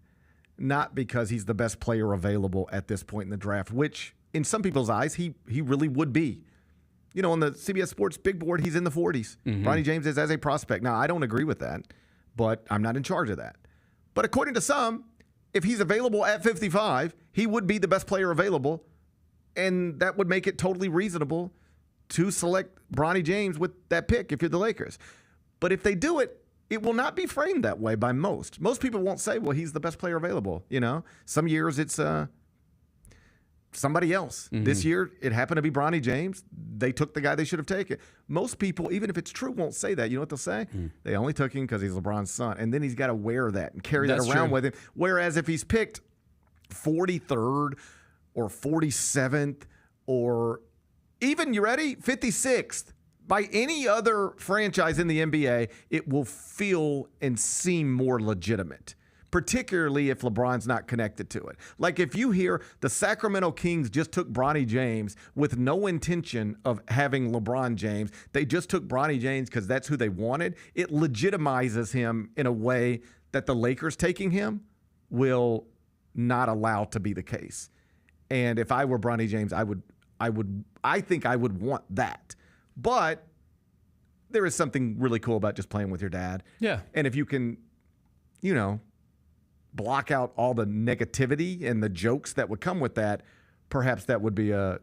not because he's the best player available at this point in the draft, which in some people's eyes, he really would be. On the CBS Sports big board, he's in the 40s. Bronny James is as a prospect. Now, I don't agree with that, but I'm not in charge of that. But according to some, if he's available at 55, he would be the best player available, and that would make it totally reasonable to select Bronny James with that pick if you're the Lakers. But if they do it, it will not be framed that way by most. Most people won't say, well, he's the best player available. Some years it's somebody else. This year, it happened to be Bronny James. They took the guy they should have taken. Most people, even if it's true, won't say that. You know what they'll say? They only took him because he's LeBron's son. And then he's got to wear that and carry that around with him. Whereas if he's picked 43rd or 47th or even, you ready, 56th, by any other franchise in the NBA, it will feel and seem more legitimate, particularly if LeBron's not connected to it. Like if you hear the Sacramento Kings just took Bronny James with no intention of having LeBron James, they just took Bronny James because that's who they wanted, it legitimizes him in a way that the Lakers taking him will not allow to be the case. And if I were Bronny James, I think I would want that. But there is something really cool about just playing with your dad. Yeah. And if you can, block out all the negativity and the jokes that would come with that, perhaps that would be a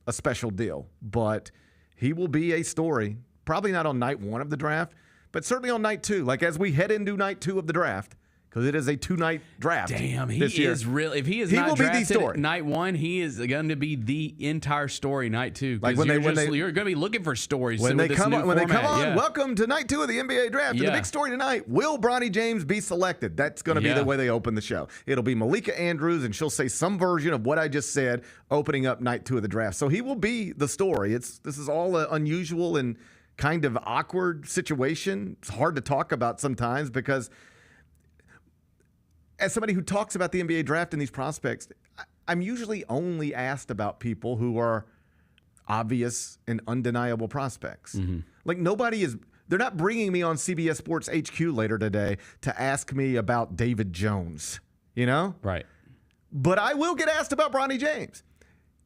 special deal. But he will be a story, probably not on night 1 of the draft, but certainly on night 2. Like as we head into night 2 of the draft, because it is a 2-night draft. Damn, he this year. is real. If he is he not will drafted be the story. Night 1, he is going to be the entire story night 2. Like you're going to be looking for stories when they come on. Yeah. Welcome to night 2 of the NBA draft. And the big story tonight: will Bronny James be selected? That's going to be the way they open the show. It'll be Malika Andrews, and she'll say some version of what I just said, opening up night 2 of the draft. So he will be the story. This is all an unusual and kind of awkward situation. It's hard to talk about sometimes because, as somebody who talks about the NBA draft and these prospects, I'm usually only asked about people who are obvious and undeniable prospects. Like they're not bringing me on CBS Sports HQ later today to ask me about David Jones. you know? Right. But I will get asked about Bronny James.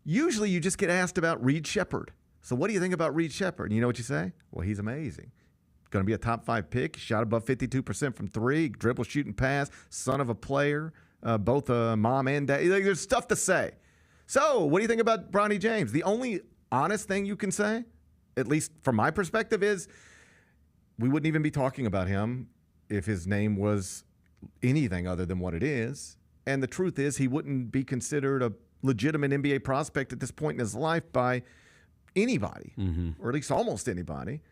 Usually you just get asked about Reed Shepherd. So what do you think about Reed Shepherd? And you know what you say? Well, he's amazing. Going to be a top 5 pick. Shot above 52% from 3. Dribble, shoot, and pass. Son of a player. Both mom and dad. There's stuff to say. So what do you think about Bronny James? The only honest thing you can say, at least from my perspective, is we wouldn't even be talking about him if his name was anything other than what it is. And the truth is he wouldn't be considered a legitimate NBA prospect at this point in his life by anybody, or at least almost anybody,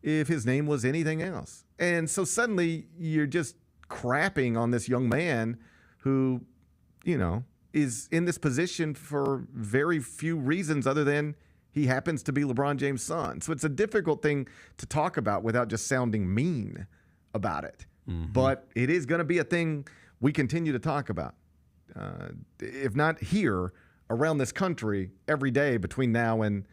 if his name was anything else. And so suddenly you're just crapping on this young man who, you know, is in this position for very few reasons other than he happens to be LeBron James' son. So it's a difficult thing to talk about without just sounding mean about it. But it is going to be a thing we continue to talk about. If not here, around this country, every day between now and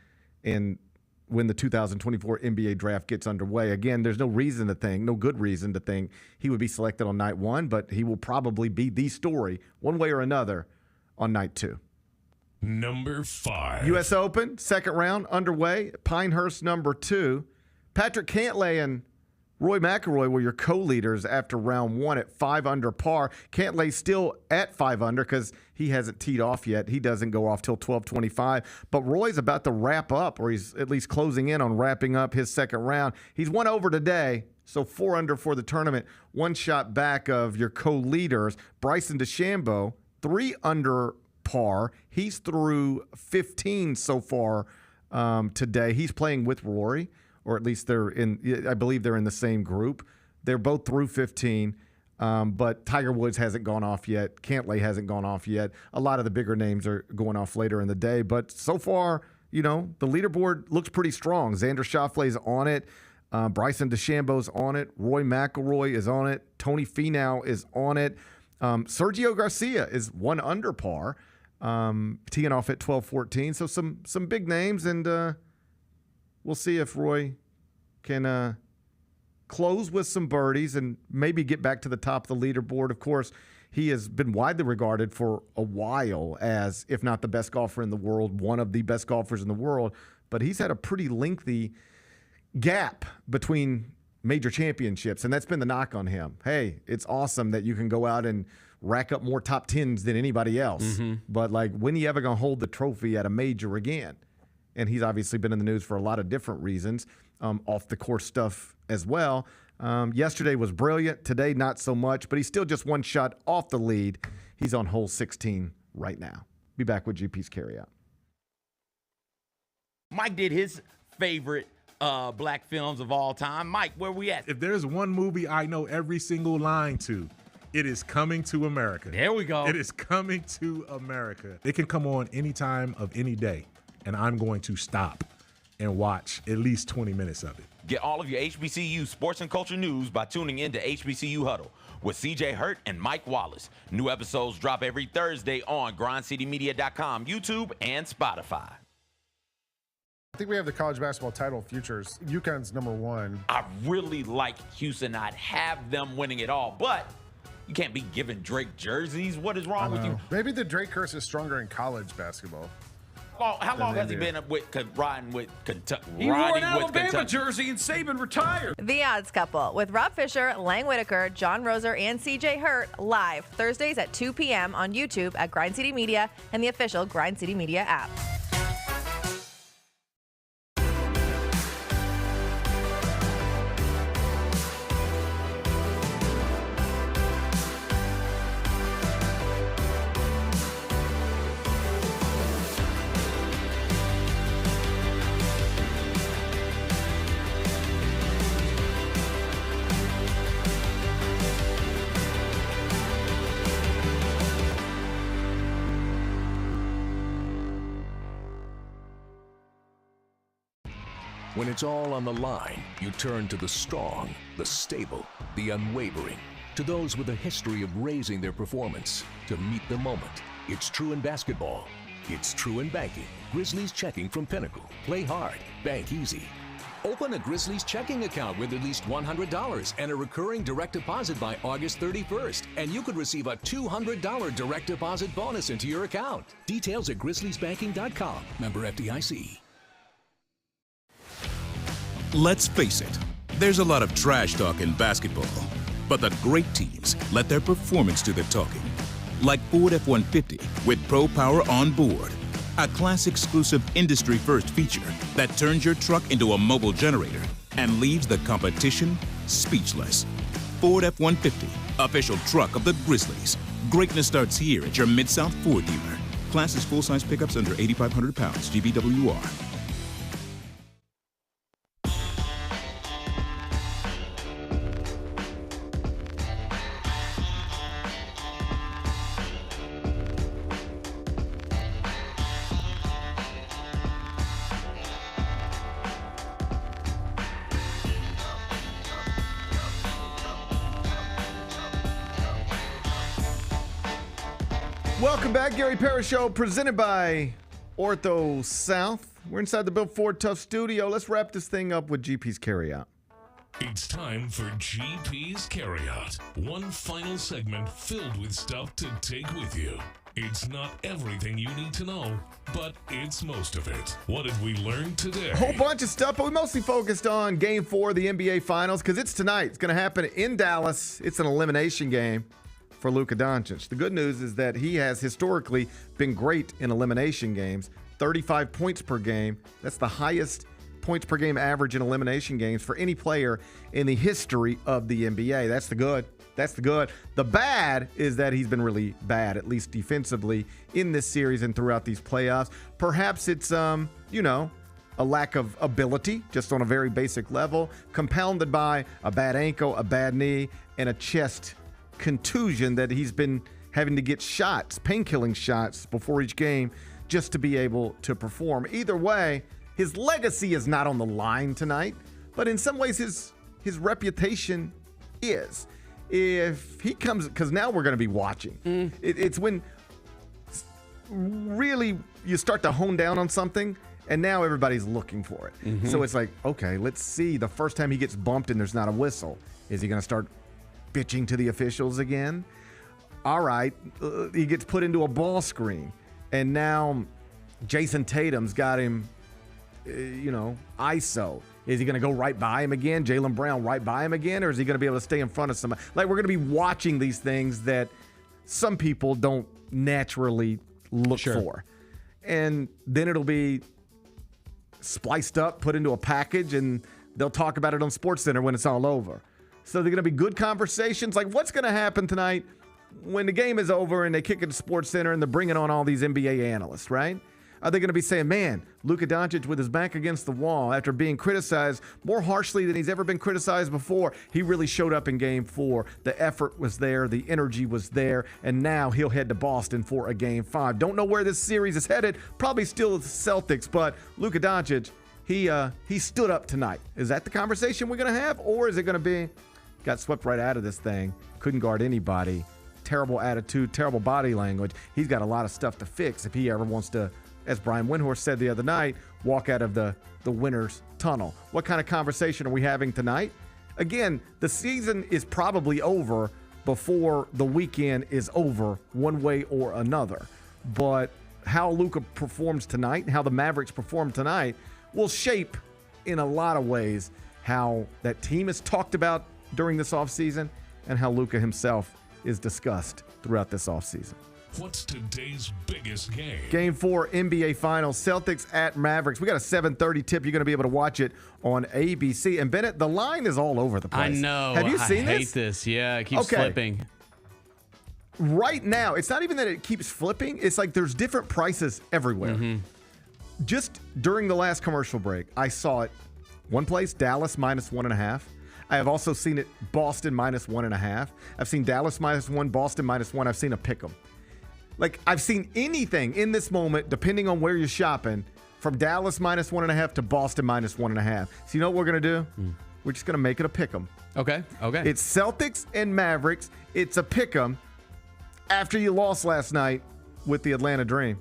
when the 2024 NBA draft gets underway. Again, there's no reason to think, no good reason to think he would be selected on night 1, but he will probably be the story one way or another on night 2. Number 5. U.S. Open, second round underway. Pinehurst, number 2. Patrick Cantlay and Roy McIlroy were your co-leaders after round 1 at 5 under par. Cantlay still at 5 under because he hasn't teed off yet. He doesn't go off till 12:25. But Roy's about to wrap up, or he's at least closing in on wrapping up his second round. He's 1 over today, so 4 under for the tournament. 1 shot back of your co-leaders. Bryson DeChambeau, 3 under par. He's through 15 so far today. He's playing with Rory. Or at least I believe they're in the same group. They're both through 15, but Tiger Woods hasn't gone off yet. Cantlay hasn't gone off yet. A lot of the bigger names are going off later in the day. But so far, you know, the leaderboard looks pretty strong. Xander Schauffele's on it. Bryson DeChambeau's on it. Roy McIlroy is on it. Tony Finau is on it. Sergio Garcia is 1 under par, teeing off at 12:14. So some big names, and we'll see if Roy can close with some birdies and maybe get back to the top of the leaderboard. Of course, he has been widely regarded for a while as, if not the best golfer in the world, one of the best golfers in the world. But he's had a pretty lengthy gap between major championships, and that's been the knock on him. Hey, it's awesome that you can go out and rack up more top 10s than anybody else. But, like, when are you ever going to hold the trophy at a major again? And he's obviously been in the news for a lot of different reasons, off the course stuff as well. Yesterday was brilliant. Today, not so much, but he's still just 1 shot off the lead. He's on hole 16 right now. Be back with GP's Carryout. Mike did his favorite black films of all time. Mike, where we at? If there's one movie I know every single line to, it is Coming to America. There we go. It is Coming to America. It can come on any time of any day, and I'm going to stop and watch at least 20 minutes of it. Get all of your HBCU sports and culture news by tuning in to HBCU Huddle with CJ Hurt and Mike Wallace. New episodes drop every Thursday on grindcitymedia.com, YouTube, and Spotify. I think we have the college basketball title futures. UConn's number 1. I really like Houston. I'd have them winning it all, but you can't be giving Drake jerseys. What is wrong with you? Maybe the Drake curse is stronger in college basketball. How long has he been riding with Kentucky? He wore an Alabama jersey and Saban retired. The Odds Couple with Rob Fisher, Lang Whitaker, John Roser, and CJ Hurt live Thursdays at 2 p.m. on YouTube at Grind City Media and the official Grind City Media app. When it's all on the line, you turn to the strong, the stable, the unwavering. To those with a history of raising their performance, to meet the moment. It's true in basketball. It's true in banking. Grizzlies checking from Pinnacle. Play hard, bank easy. Open a Grizzlies checking account with at least $100 and a recurring direct deposit by August 31st, and you could receive a $200 direct deposit bonus into your account. Details at grizzliesbanking.com. Member FDIC. Let's face it, there's a lot of trash talk in basketball, but the great teams let their performance do the talking. Like Ford F-150 with Pro Power on board, a class-exclusive industry-first feature that turns your truck into a mobile generator and leaves the competition speechless. Ford F-150, official truck of the Grizzlies. Greatness starts here at your Mid-South Ford dealer. Class is full-size pickups under 8,500 pounds, GVWR. Welcome back, Gary Parrish Show, presented by Ortho South. We're inside the Bill Ford Tough studio. Let's wrap this thing up with GP's Carryout. It's time for GP's Carryout. One final segment filled with stuff to take with you. It's not everything you need to know, but it's most of it. What did we learn today? A whole bunch of stuff, but we mostly focused on Game 4 of the NBA Finals because it's tonight. It's going to happen in Dallas. It's an elimination game for Luka Doncic. The good news is that he has historically been great in elimination games. 35 points per game. That's the highest points per game average in elimination games for any player in the history of the NBA. That's the good. That's the good. The bad is that he's been really bad, at least defensively, in this series and throughout these playoffs. Perhaps it's, a lack of ability, just on a very basic level, compounded by a bad ankle, a bad knee, and a chest contusion that he's been having to get shots, pain-killing shots before each game just to be able to perform. Either way, his legacy is not on the line tonight, but in some ways his reputation is. If he comes, because now we're going to be watching. It's when really you start to hone down on something, and now everybody's looking for it. So it's like, okay, let's see. The first time he gets bumped and there's not a whistle, is he going to start bitching to the officials again? All right, he gets put into a ball screen, and now Jason Tatum's got him, ISO. Is he going to go right by him again? Jaylen Brown right by him again? Or is he going to be able to stay in front of somebody? Like, we're going to be watching these things that some people don't naturally look for. And then it'll be spliced up, put into a package, and they'll talk about it on SportsCenter when it's all over. So they're going to be good conversations. Like, what's going to happen tonight when the game is over and they kick it to SportsCenter and they're bringing on all these NBA analysts, right? Are they going to be saying, man, Luka Doncic with his back against the wall after being criticized more harshly than he's ever been criticized before? He really showed up in Game 4. The effort was there. The energy was there. And now he'll head to Boston for a Game 5. Don't know where this series is headed. Probably still the Celtics, but Luka Doncic, he stood up tonight. Is that the conversation we're going to have? Or is it going to be, got swept right out of this thing, couldn't guard anybody, terrible attitude, terrible body language. He's got a lot of stuff to fix if he ever wants to, as Brian Windhorst said the other night, walk out of the winner's tunnel. What kind of conversation are we having tonight? Again, the season is probably over before the weekend is over one way or another. But how Luka performs tonight, how the Mavericks perform tonight, will shape in a lot of ways how that team is talked about during this offseason and how Luka himself is discussed throughout this offseason. What's today's biggest game? Game 4 NBA Finals, Celtics at Mavericks. We got a 7:30 tip. You're going to be able to watch it on ABC. And Bennett, the line is all over the place. I know. Have you seen this? I hate this. Yeah, it keeps flipping. Right now, it's not even that it keeps flipping. It's like there's different prices everywhere. Just during the last commercial break, I saw it one place, Dallas -1.5. I have also seen it Boston -1.5. I've seen Dallas -1, Boston -1. I've seen a pick 'em. Like, I've seen anything in this moment, depending on where you're shopping, from Dallas -1.5 to Boston -1.5. So you know what we're going to do? We're just going to make it a pick 'em. Okay. It's Celtics and Mavericks. It's a pick 'em after you lost last night with the Atlanta Dream.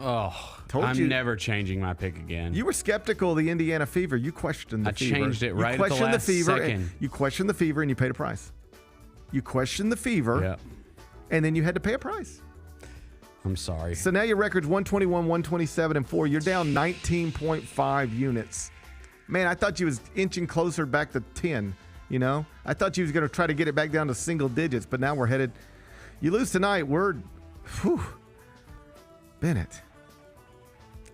I'm never changing my pick again. You were skeptical of the Indiana Fever. You questioned the Fever. I changed it right you at the last second. You questioned the Fever and you paid a price. You questioned the Fever, and then you had to pay a price. I'm sorry. So now your record's 121, 127, and 4. You're down 19.5 units. Man, I thought you was inching closer back to 10, you know? I thought you was going to try to get it back down to single digits, but now we're headed. You lose tonight, Bennett.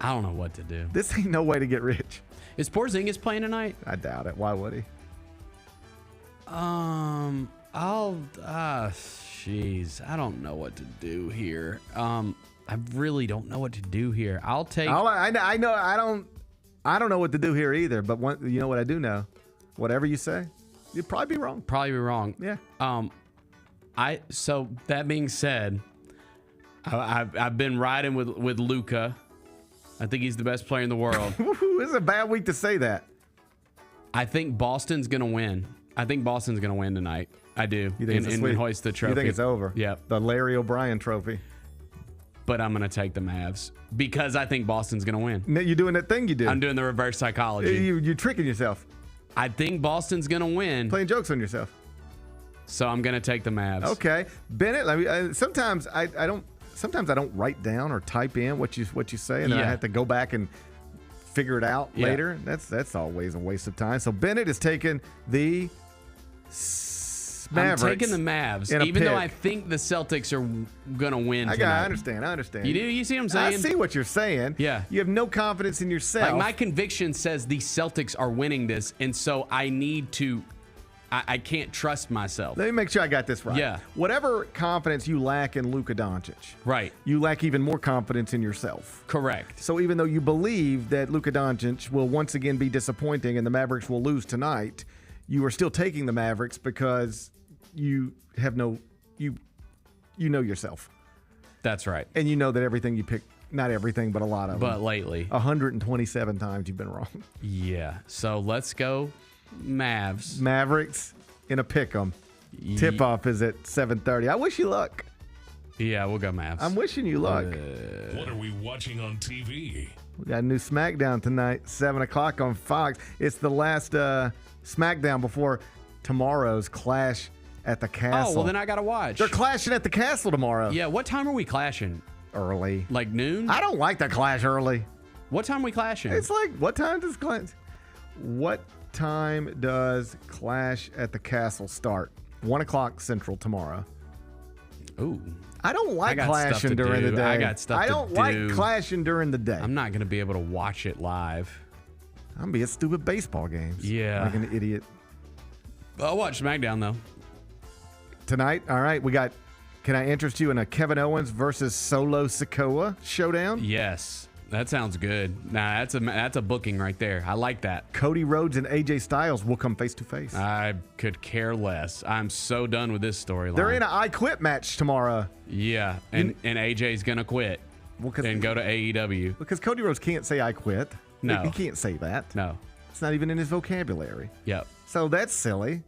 I don't know what to do. This ain't no way to get rich. Is Porzingis playing tonight? I doubt it. Why would he? Jeez, I don't know what to do here. I really don't know what to do here. I'll take. I know. I don't know what to do here either. But you know what I do know? Whatever you say, you'd probably be wrong. Yeah. So that being said, I've been riding with Luka. I think he's the best player in the world. This is a bad week to say that. I think Boston's gonna win. I think Boston's gonna win tonight. I do. You think and hoist the trophy. You think it's over? Yep. The Larry O'Brien trophy. But I'm gonna take the Mavs because I think Boston's gonna win. You're doing that thing you do. I'm doing the reverse psychology. You're tricking yourself. I think Boston's gonna win. Playing jokes on yourself. So I'm gonna take the Mavs. Okay, Bennett. Sometimes I don't. Sometimes I don't write down or type in what you say, and then I have to go back and figure it out later. That's always a waste of time. So Bennett is taking the Mavericks. I'm taking the Mavs, even though I think the Celtics are gonna win tonight. I understand. You do? You see what I'm saying? I see what you're saying. Yeah. You have no confidence in yourself. Like my conviction says the Celtics are winning this, and so I need to. I can't trust myself. Let me make sure I got this right. Yeah. Whatever confidence you lack in Luka Doncic, right, you lack even more confidence in yourself. Correct. So even though you believe that Luka Doncic will once again be disappointing and the Mavericks will lose tonight, you are still taking the Mavericks because you have you know yourself. That's right. And you know that everything you pick, not everything, but a lot of them. But lately. 127 times you've been wrong. Yeah. So let's go Mavs. Mavericks in a pick'em. Tip-off is at 7:30. I wish you luck. Yeah, we'll go Mavs. I'm wishing you luck. What are we watching on TV? We got a new SmackDown tonight, 7 o'clock on Fox. It's the last SmackDown before tomorrow's Clash at the Castle. Oh, well, then I got to watch. They're clashing at the Castle tomorrow. Yeah, what time are we clashing? Early. Like noon? I don't like to clash early. What time are we clashing? It's like, what time does Clash at the Castle start? 1 o'clock Central tomorrow. Ooh. I don't like clashing during the day. I got stuff to do. I don't like clashing during the day. I'm not going to be able to watch it live. I'm going to be at stupid baseball games. Yeah. Like an idiot. I'll watch SmackDown, though. Tonight, all right, can I interest you in a Kevin Owens versus Solo Sikoa showdown? Yes. That sounds good. Nah, that's a booking right there. I like that. Cody Rhodes and AJ Styles will come face to face. I could care less. I'm so done with this storyline. They're in an I Quit match tomorrow. Yeah, and AJ's gonna quit and go to AEW. Because Cody Rhodes can't say I quit. No. He can't say that. No. It's not even in his vocabulary. Yep. So that's silly.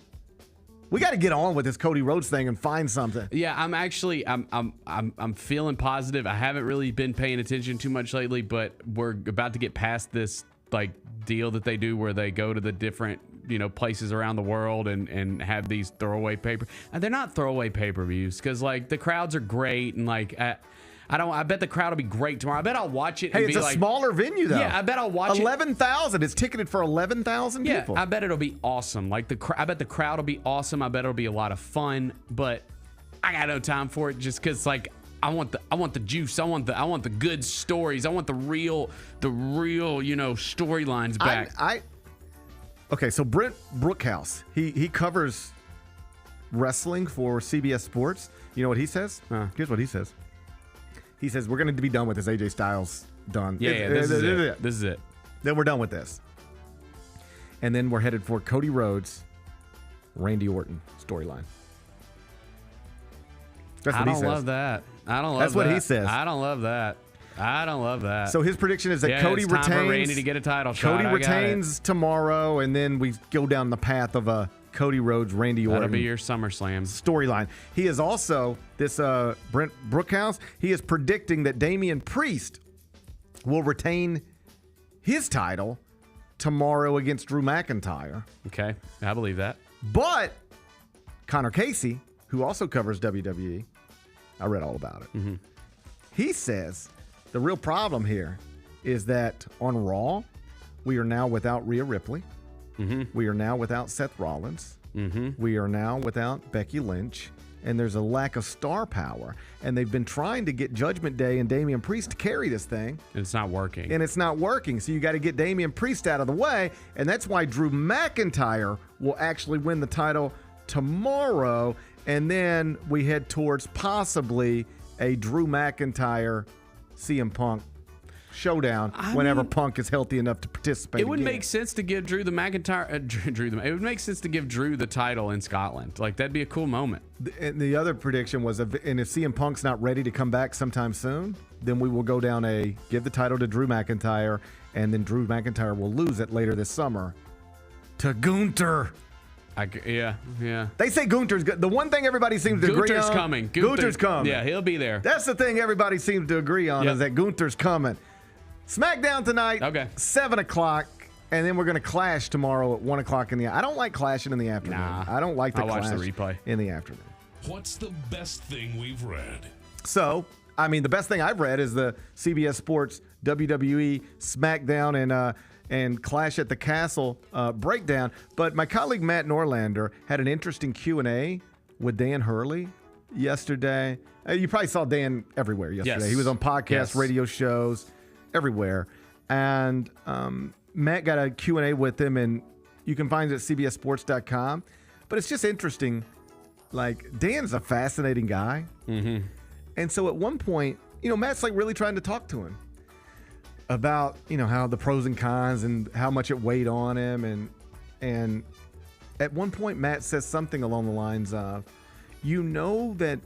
We got to get on with this Cody Rhodes thing and find something. Yeah, I'm feeling positive. I haven't really been paying attention too much lately, but we're about to get past this like deal that they do where they go to the different places around the world and have these throwaway and they're not throwaway pay-per-views because like the crowds are great and like I bet the crowd will be great tomorrow. I bet I'll watch it. Hey, and it's a smaller venue though. Yeah, I bet I'll watch 11,000. It's ticketed for 11,000 people. Yeah, I bet it'll be awesome. Like I bet the crowd will be awesome. I bet it'll be a lot of fun. But I got no time for it just because like I want the juice. I want the good stories. I want the real storylines back. Okay, so Brent Brookhouse, he covers wrestling for CBS Sports. You know what he says? Here's what he says. He says, we're going to be done with this AJ Styles done. Yeah, this is it. This is it. Then we're done with this. And then we're headed for Cody Rhodes, Randy Orton storyline. That's what he says. I don't love that. That's what he says. I don't love that. I don't love that. So his prediction is that Cody it's time retains. For Randy to get a title shot. Cody retains tomorrow, and then we go down the path of a Cody Rhodes, Randy Orton. That'll be your SummerSlam storyline. He is also, this Brent Brookhouse, he is predicting that Damian Priest will retain his title tomorrow against Drew McIntyre. Okay, I believe that. But Connor Casey, who also covers WWE, I read all about it. Mm-hmm. He says the real problem here is that on Raw, we are now without Rhea Ripley. Mm-hmm. We are now without Seth Rollins. Mm-hmm. We are now without Becky Lynch. And there's a lack of star power. And they've been trying to get Judgment Day and Damian Priest to carry this thing. And it's not working. And it's not working. So you got to get Damian Priest out of the way. And that's why Drew McIntyre will actually win the title tomorrow. And then we head towards possibly a Drew McIntyre CM Punk showdown whenever Punk is healthy enough to participate. It would again. make sense to give Drew the McIntyre. It would make sense to give Drew the title in Scotland. Like, that'd be a cool moment. And the other prediction was, and if CM Punk's not ready to come back sometime soon, then we will go down give the title to Drew McIntyre, and then Drew McIntyre will lose it later this summer to Gunther. Yeah. They say Gunther's good. The one thing everybody seems to agree on. Gunther's coming. Gunther's coming. Yeah, he'll be there. That's the thing everybody seems to agree on is that Gunther's coming. SmackDown tonight, 7 o'clock, and then we're going to clash tomorrow at 1 o'clock in the I don't like clashing in the afternoon. Nah, I don't like the I'll watch clash the replay in the afternoon. What's the best thing we've read? So, I mean, the best thing I've read is the CBS Sports WWE SmackDown and Clash at the Castle breakdown. But my colleague Matt Norlander had an interesting Q&A with Dan Hurley yesterday. You probably saw Dan everywhere yesterday. Yes. He was on podcasts, radio shows, everywhere. And Matt got a Q&A with him, and you can find it at cbssports.com. But it's just interesting. Like, Dan's a fascinating guy. Mm-hmm. And so at one point, Matt's like really trying to talk to him about, how the pros and cons and how much it weighed on him. And at one point, Matt says something along the lines of, that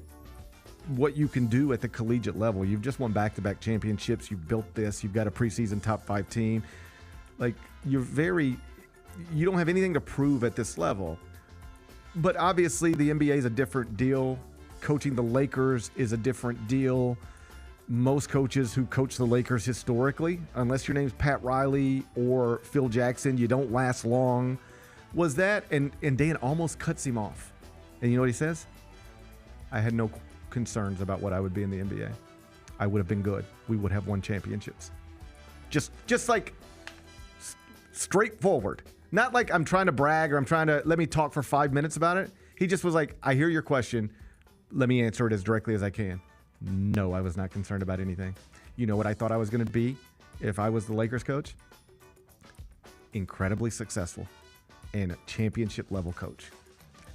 what you can do at the collegiate level. You've just won back-to-back championships. You've built this. You've got a preseason top 5 team. Like, you don't have anything to prove at this level. But obviously, the NBA is a different deal. Coaching the Lakers is a different deal. Most coaches who coach the Lakers historically, unless your name's Pat Riley or Phil Jackson, you don't last long. Was that? And Dan almost cuts him off. And you know what he says? I had no concerns about what I would be in the NBA. I would have been good. We would have won championships. Just like straightforward. Not like I'm trying to brag or I'm trying to let me talk for 5 minutes about it. He just was like, I hear your question. Let me answer it as directly as I can. No, I was not concerned about anything. You know what I thought I was going to be if I was the Lakers coach? Incredibly successful and a championship level coach.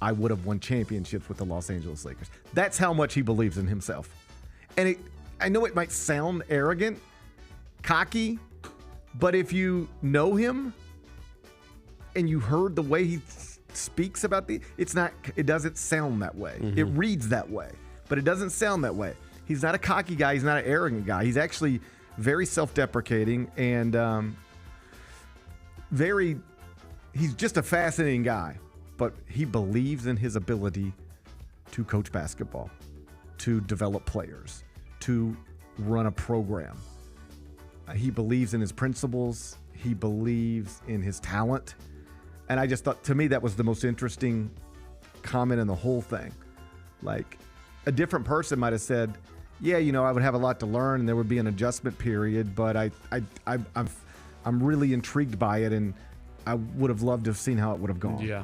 I would have won championships with the Los Angeles Lakers. That's how much he believes in himself. And I know it might sound arrogant, cocky, but if you know him and you heard the way he speaks about it doesn't sound that way. Mm-hmm. It reads that way, but it doesn't sound that way. He's not a cocky guy. He's not an arrogant guy. He's actually very self-deprecating and he's just a fascinating guy, but he believes in his ability to coach basketball, to develop players, to run a program. He believes in his principles. He believes in his talent. And I just thought, to me, that was the most interesting comment in the whole thing. Like, a different person might have said, yeah, I would have a lot to learn and there would be an adjustment period, but I'm really intrigued by it and I would have loved to have seen how it would have gone. Yeah.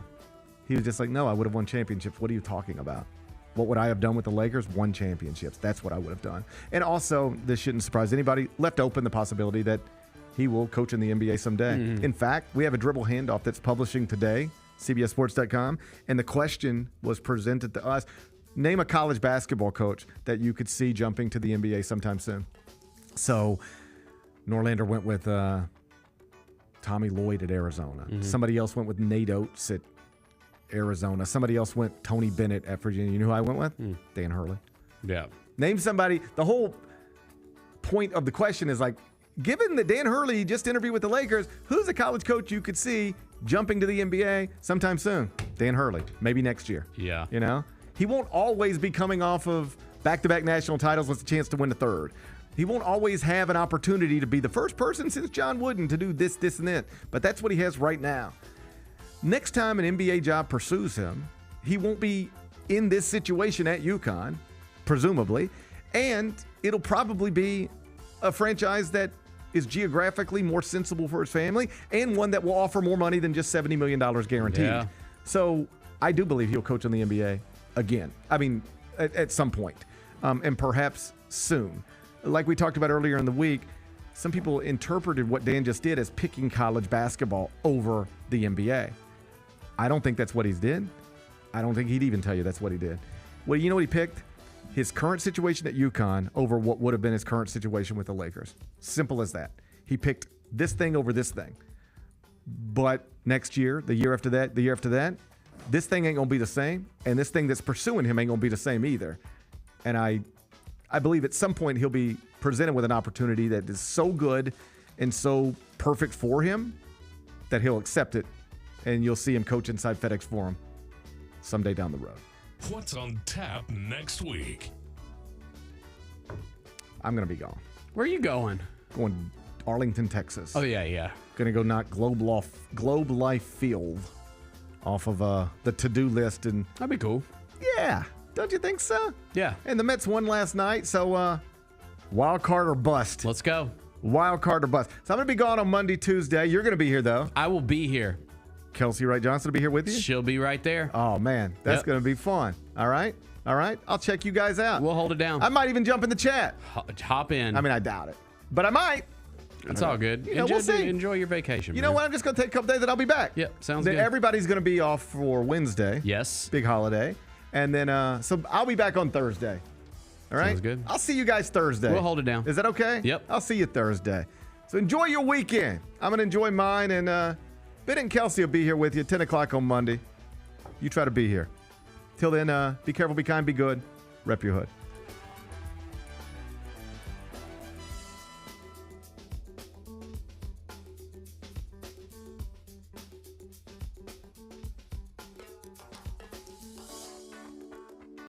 He was just like, no, I would have won championships. What are you talking about? What would I have done with the Lakers? Won championships. That's what I would have done. And also, this shouldn't surprise anybody, left open the possibility that he will coach in the NBA someday. Mm-hmm. In fact, we have a dribble handoff that's publishing today, cbssports.com, and the question was presented to us. Name a college basketball coach that you could see jumping to the NBA sometime soon. So Norlander went with Tommy Lloyd at Arizona. Mm-hmm. Somebody else went with Nate Oates at Arizona. Somebody else went Tony Bennett at Virginia. You know who I went with? Dan Hurley. Yeah. Name somebody. The whole point of the question is like, given that Dan Hurley just interviewed with the Lakers, who's a college coach you could see jumping to the NBA sometime soon? Dan Hurley. Maybe next year. Yeah. He won't always be coming off of back-to-back national titles with a chance to win the third. He won't always have an opportunity to be the first person since John Wooden to do this, and that. But that's what he has right now. Next time an NBA job pursues him, he won't be in this situation at UConn, presumably. And it'll probably be a franchise that is geographically more sensible for his family and one that will offer more money than just $70 million guaranteed. Yeah. So I do believe he'll coach in the NBA again. I mean, at some point, and perhaps soon. Like we talked about earlier in the week, some people interpreted what Dan just did as picking college basketball over the NBA. I don't think that's what he did. I don't think he'd even tell you that's what he did. Well, you know what he picked? His current situation at UConn over what would have been his current situation with the Lakers. Simple as that. He picked this thing over this thing. But next year, the year after that, the year after that, this thing ain't going to be the same, and this thing that's pursuing him ain't going to be the same either. And I believe at some point he'll be presented with an opportunity that is so good and so perfect for him that he'll accept it, and you'll see him coach inside FedEx Forum someday down the road. What's on tap next week? I'm going to be gone. Where are you going? Going to Arlington, Texas. Oh, yeah. Going to go knock Globe Life Field off of the to-do list. And that'd be cool. Yeah. Don't you think so? Yeah. And the Mets won last night, so wild card or bust. Let's go. Wild card or bust. So I'm going to be gone on Monday, Tuesday. You're going to be here, though. I will be here. Kelsey Wright Johnson will be here with you? She'll be right there. Oh, man. That's going to be fun. All right? I'll check you guys out. We'll hold it down. I might even jump in the chat. Hop in. I mean, I doubt it. But I might. It's all good. We'll see. Enjoy your vacation. You know what? I'm just going to take a couple days and I'll be back. Yep, sounds then good. Everybody's going to be off for Wednesday. Yes. Big holiday. And then, so I'll be back on Thursday. All right? Sounds good. I'll see you guys Thursday. We'll hold it down. Is that okay? Yep. I'll see you Thursday. So enjoy your weekend. I'm going to enjoy mine. And Ben and Kelsey will be here with you 10 o'clock on Monday. You try to be here. Till then, be careful, be kind, be good. Rep your hood.